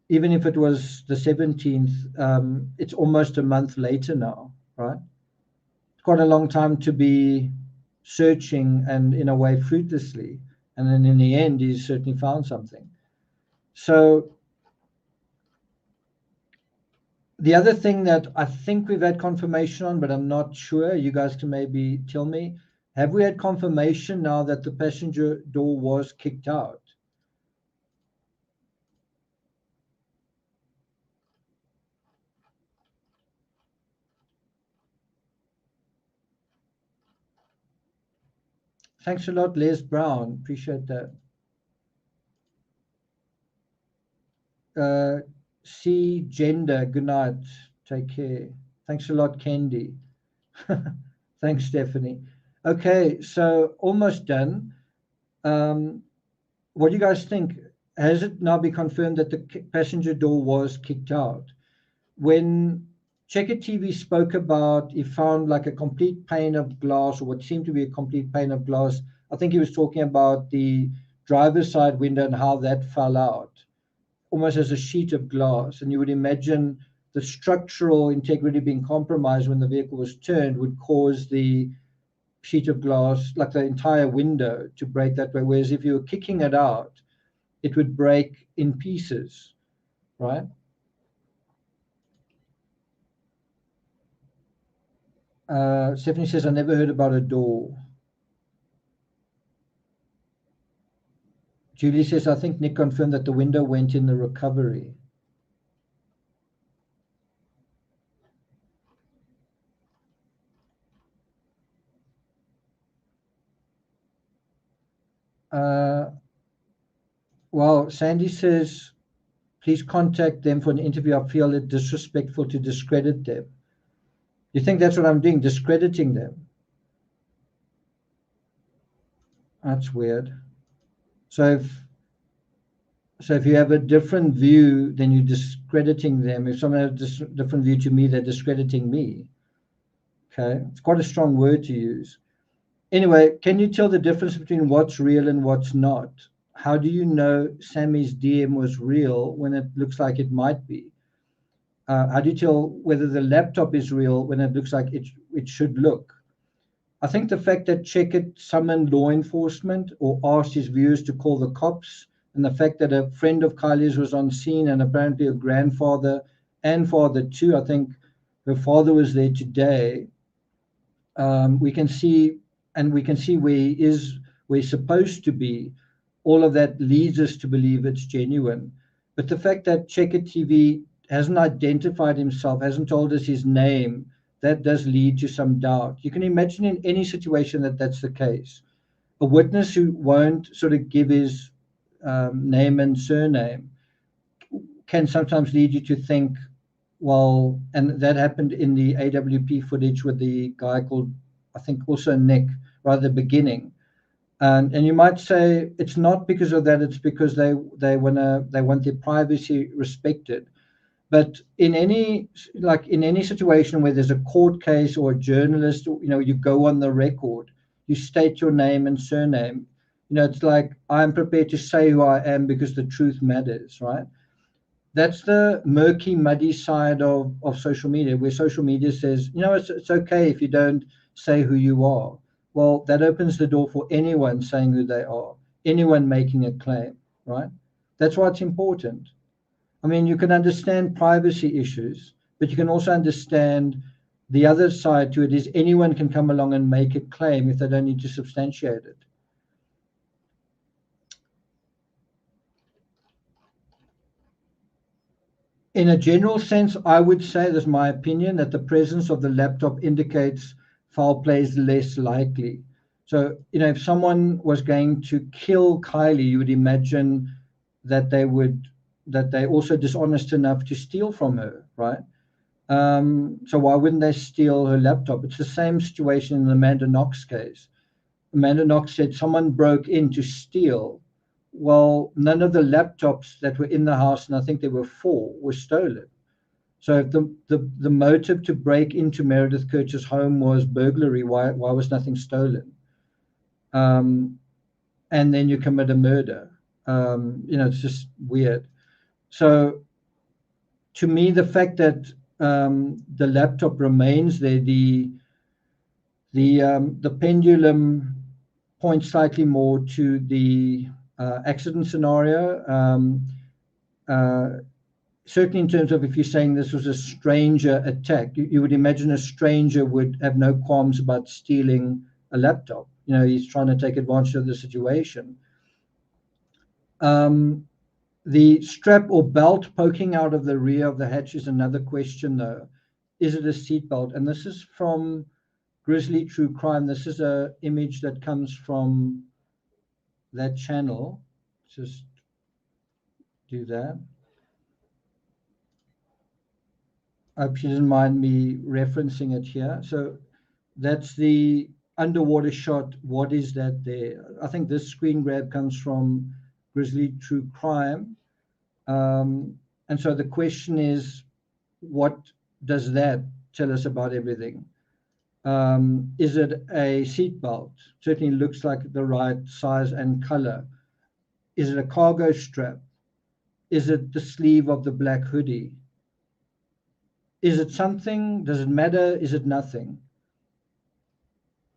even if it was the 17th, it's almost a month later now, right? Quite a long time to be searching and in a way fruitlessly. And then in the end, he's certainly found something. So the other thing that I think we've had confirmation on, but I'm not sure, you guys can maybe tell me, have we had confirmation now that the passenger door was kicked out? Thanks a lot, Les Brown. Appreciate that. C Gender, good night. Take care. Thanks a lot, Candy. Thanks, Stephanie. Okay, so almost done. What do you guys think? Has it now been confirmed that the passenger door was kicked out? When Checker TV spoke about he found like a complete pane of glass, or what seemed to be a complete pane of glass, I think he was talking about the driver's side window and how that fell out, almost as a sheet of glass. And you would imagine the structural integrity being compromised when the vehicle was turned would cause the sheet of glass, like the entire window, to break that way. Whereas if you were kicking it out, it would break in pieces, right? Stephanie says, I never heard about a door. Julie says, I think Nick confirmed that the window went in the recovery. Well, Sandy says, please contact them for an interview. I feel it disrespectful to discredit them. You think that's what I'm doing, discrediting them? That's weird. So if you have a different view, then you're discrediting them. If someone has a different view to me, they're discrediting me. Okay, it's quite a strong word to use. Anyway, can you tell the difference between what's real and what's not? How do you know Sammy's DM was real when it looks like it might be? how do you tell whether the laptop is real when it looks like it should look? I think the fact that Checkit summoned law enforcement or asked his viewers to call the cops, and the fact that a friend of Kylie's was on scene and apparently a grandfather and father too, I think her father was there today. We can see, and we can see where he is, where he's supposed to be. All of that leads us to believe it's genuine. But the fact that Checker TV hasn't identified himself, hasn't told us his name, that does lead to some doubt. You can imagine in any situation that that's the case. A witness who won't sort of give his name and surname can sometimes lead you to think, well, and that happened in the AWP footage with the guy called, I think, also Nick, right at the beginning. And you might say it's not because of that; it's because they want their privacy respected. But in any situation where there's a court case or a journalist, you go on the record, you state your name and surname. It's like, I'm prepared to say who I am because the truth matters, right? That's the murky, muddy side of social media, where social media says, it's okay if you don't say who you are. Well, that opens the door for anyone saying who they are, anyone making a claim, right? That's why it's important. I mean, you can understand privacy issues, but you can also understand the other side to it is anyone can come along and make a claim if they don't need to substantiate it. In a general sense, I would say, that's my opinion, that the presence of the laptop indicates foul play is less likely. So, if someone was going to kill Kiely, you would imagine that they're also dishonest enough to steal from her, right? So why wouldn't they steal her laptop? It's the same situation in the Amanda Knox case. Amanda Knox said someone broke in to steal. Well, none of the laptops that were in the house, and I think there were 4, were stolen. So if the motive to break into Meredith Kirch's home was burglary, why was nothing stolen? And then you commit a murder. It's just weird. So to me, the fact that the laptop remains there, the pendulum points slightly more to the accident scenario. Certainly in terms of if you're saying this was a stranger attack, you would imagine a stranger would have no qualms about stealing a laptop. He's trying to take advantage of the situation. The strap or belt poking out of the rear of the hatch is another question, though. Is it a seatbelt? And this is from Grizzly True Crime. This is an image that comes from that channel. Just do that. I hope she doesn't mind me referencing it here. So that's the underwater shot. What is that there? I think this screen grab comes from Grizzly True Crime. And so the question is, what does that tell us about everything? Is it a seatbelt? Certainly looks like the right size and color. Is it a cargo strap? Is it the sleeve of the black hoodie? Is it something? Does it matter? Is it nothing?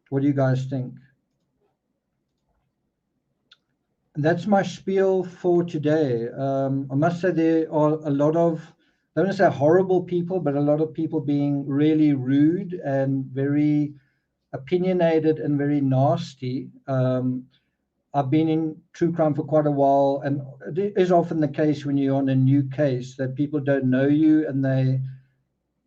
What do you guys think? And that's my spiel for today. I must say there are a lot of, I don't want to say horrible people, but a lot of people being really rude and very opinionated and very nasty. I've been in true crime for quite a while, and it is often the case when you're on a new case that people don't know you, and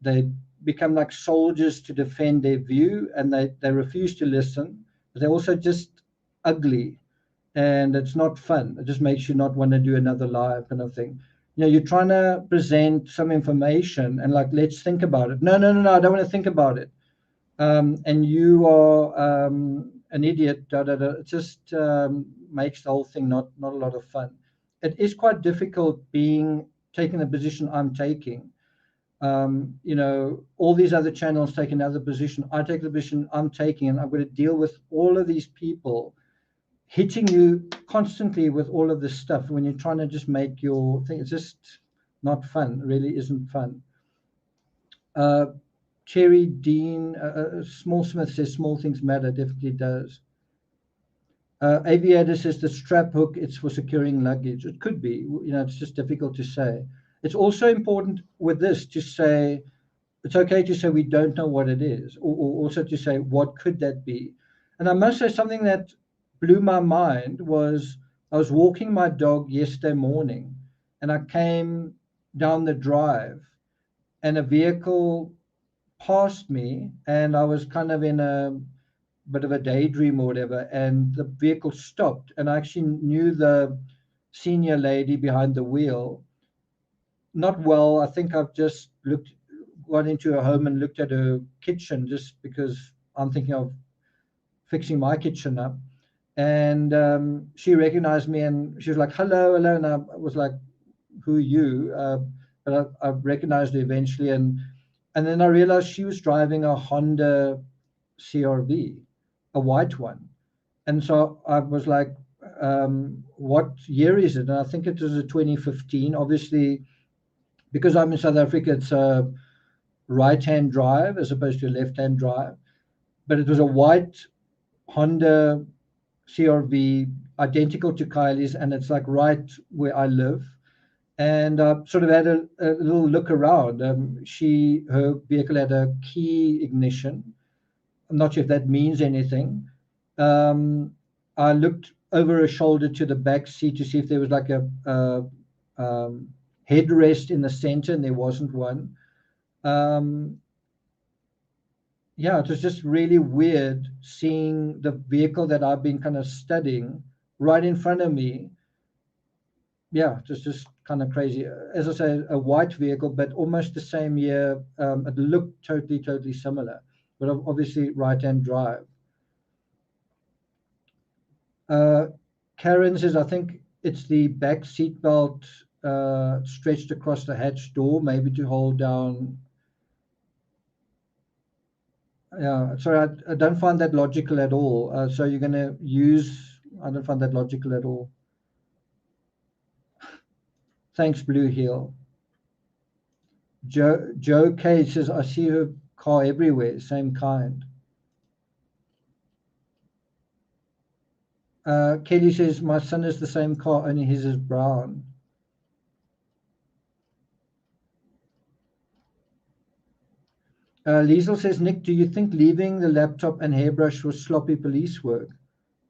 they become like soldiers to defend their view, and they refuse to listen, but they're also just ugly, and it's not fun. It just makes you not want to do another live kind of thing. You're trying to present some information and like, let's think about it. No, I don't want to think about it. And you are an idiot. It just makes the whole thing not a lot of fun. It is quite difficult taking the position I'm taking. All these other channels take another position. I take the position I'm taking, and I'm going to deal with all of these people hitting you constantly with all of this stuff when you're trying to just make your thing. It's just not fun. It really isn't fun. Uh, Cherry Dean, Small Smith says small things matter. Definitely does. Aviator says the strap hook, it's for securing luggage. It could be, it's just difficult to say. It's also important with this to say, it's okay to say we don't know what it is, or also to say, what could that be? And I must say something that blew my mind was I was walking my dog yesterday morning and I came down the drive and a vehicle passed me and I was kind of in a bit of a daydream or whatever, and the vehicle stopped and I actually knew the senior lady behind the wheel not well. I think I've just gone into her home and looked at her kitchen just because I'm thinking of fixing my kitchen up. And she recognized me and she was like, hello, hello. And I was like, who are you? But I recognized her eventually. And then I realized she was driving a Honda CRV, a white one. And so I was like, what year is it? And I think it was a 2015. Obviously, because I'm in South Africa, it's a right-hand drive as opposed to a left-hand drive. But it was a white Honda CRV, identical to Kiely's, and it's like right where I live. And sort of had a little look around. Her vehicle had a key ignition. I'm not sure if that means anything. Um, I looked over her shoulder to the back seat to see if there was like a headrest in the center, and there wasn't one. Um, yeah, it was just really weird seeing the vehicle that I've been kind of studying right in front of me. Yeah, it was just kind of crazy. As I say, a white vehicle, but almost the same year. It looked totally, totally similar, but obviously right-hand drive. Uh, Karen says, I think it's the back seat belt stretched across the hatch door, maybe to hold down. Yeah, sorry, I don't find that logical at all. So you're going to use, I don't find that logical at all. Thanks, Blue Heel. Joe K says, I see her car everywhere, same kind. Kelly says, my son is the same car, only his is brown. Liesel says, Nick, do you think leaving the laptop and hairbrush was sloppy police work?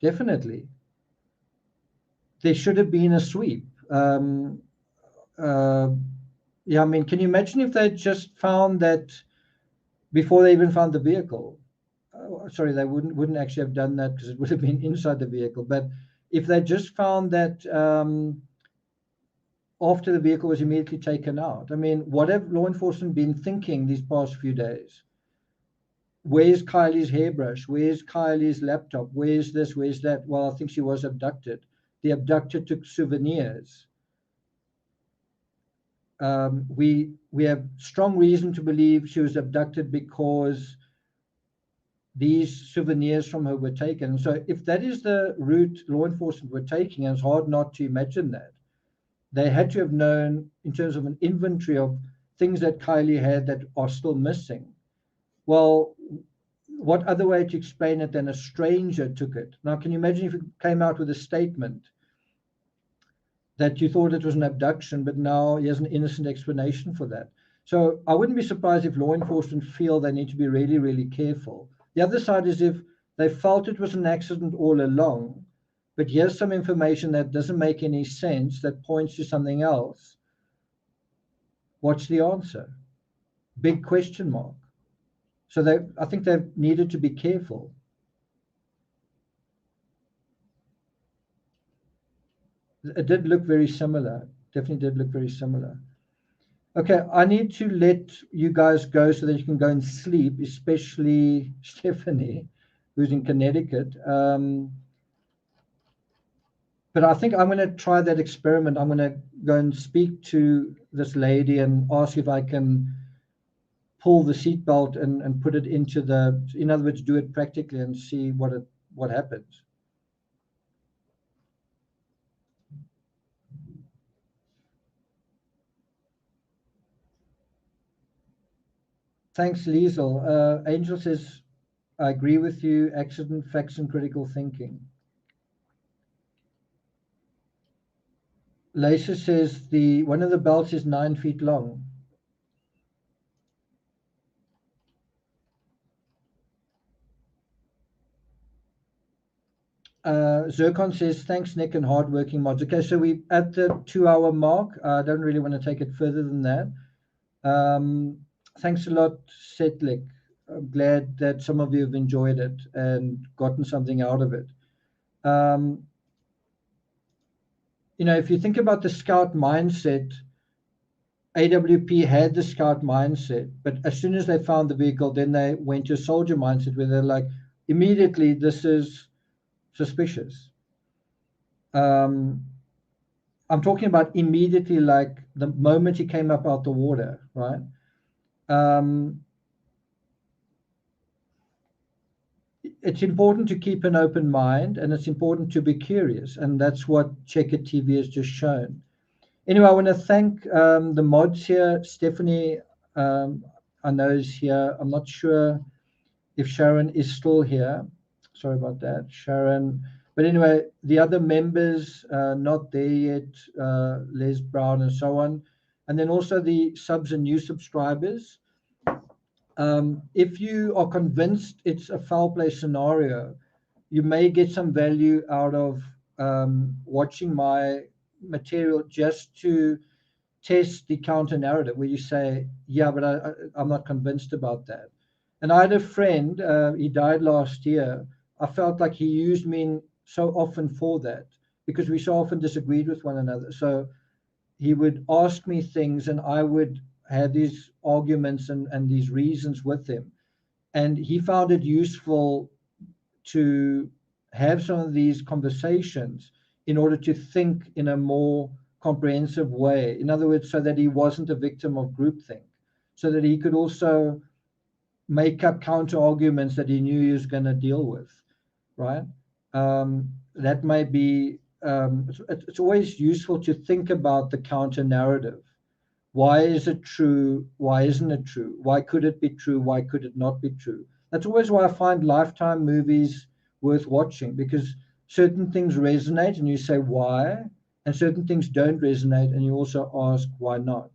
Definitely. There should have been a sweep. Yeah, I mean, can you imagine if they just found that before they even found the vehicle? Sorry, they wouldn't actually have done that because it would have been inside the vehicle. But if they just found that after the vehicle was immediately taken out, I mean, what have law enforcement been thinking these past few days? Where's Kiely's hairbrush? Where's Kiely's laptop? Where's this? Where's that? Well, I think she was abducted. The abductor took souvenirs. We have strong reason to believe she was abducted because these souvenirs from her were taken. So if that is the route law enforcement were taking, and it's hard not to imagine that, they had to have known in terms of an inventory of things that Kiely had that are still missing. Well, what other way to explain it than a stranger took it? Now, can you imagine if it came out with a statement that you thought it was an abduction, but now he has an innocent explanation for that? So I wouldn't be surprised if law enforcement feel they need to be really, really careful. The other side is if they felt it was an accident all along, but here's some information that doesn't make any sense, that points to something else. What's the answer? Big question mark. So I think they've needed to be careful. It did look very similar. Definitely did look very similar. Okay, I need to let you guys go so that you can go and sleep, especially Stephanie, who's in Connecticut. But I think I'm going to try that experiment. I'm going to go and speak to this lady and ask if I can pull the seatbelt and put it into in other words, do it practically and see what happens. Thanks, Liesel. Angel says, I agree with you. Accident, facts, and critical thinking. Lisa says one of the belts is 9 feet long. Zircon says, thanks, Nick, and hardworking mods. Okay, so we're at the 2-hour mark. I don't really want to take it further than that. Thanks a lot, Setlik. I'm glad that some of you have enjoyed it and gotten something out of it. If you think about the scout mindset, AWP had the scout mindset, but as soon as they found the vehicle, then they went to a soldier mindset where they're like, immediately, this is suspicious. I'm talking about immediately, like the moment he came up out the water, right? It's important to keep an open mind, and it's important to be curious, and that's what Checker TV has just shown. Anyway, I want to thank the mods here. Stephanie, I know is here. I'm not sure if Sharon is still here. Sorry about that, Sharon. But anyway, the other members not there yet, Les Brown and so on. And then also the subs and new subscribers. If you are convinced it's a foul play scenario, you may get some value out of watching my material just to test the counter narrative where you say, yeah, but I'm not convinced about that. And I had a friend, he died last year. I felt like he used me so often for that because we so often disagreed with one another. So he would ask me things and I would have these arguments and these reasons with him. And he found it useful to have some of these conversations in order to think in a more comprehensive way. In other words, so that he wasn't a victim of groupthink, so that he could also make up counter arguments that he knew he was going to deal with, right? That may be, it's always useful to think about the counter narrative. Why is it true? Why isn't it true? Why could it be true? Why could it not be true? That's always why I find Lifetime movies worth watching, because certain things resonate and you say why, and certain things don't resonate and you also ask why not.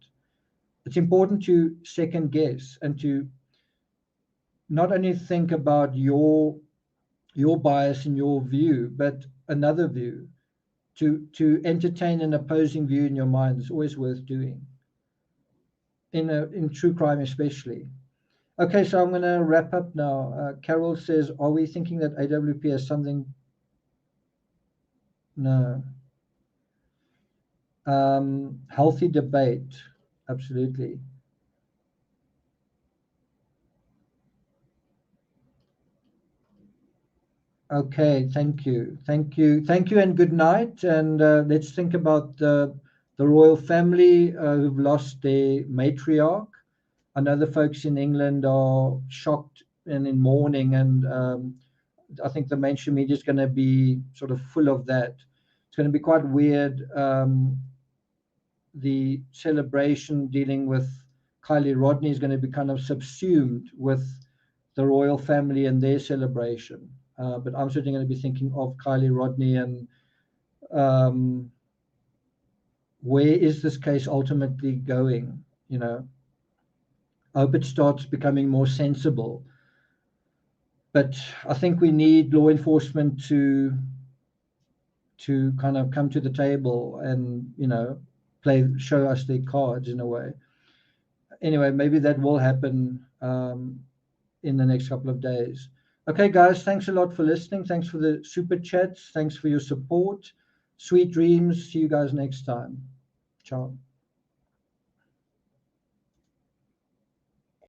It's important to second guess and to not only think about your bias and your view, but another view. To entertain an opposing view in your mind is always worth doing. In true crime especially. Okay, so I'm going to wrap up now. Carol says, are we thinking that AWP has something? No. Healthy debate, absolutely. Okay, thank you, and good night. And let's think about the royal family who've lost their matriarch. I know the folks in England are shocked and in mourning, and I think the mainstream media is going to be sort of full of that. It's going to be quite weird. The celebration dealing with Kiely Rodni is going to be kind of subsumed with the royal family and their celebration. But I'm certainly going to be thinking of Kiely Rodni and where is this case ultimately going? I hope it starts becoming more sensible. But I think we need law enforcement to kind of come to the table and, show us their cards in a way. Anyway, maybe that will happen in the next couple of days. Okay, guys, thanks a lot for listening. Thanks for the super chats. Thanks for your support. Sweet dreams. See you guys next time. Ciao.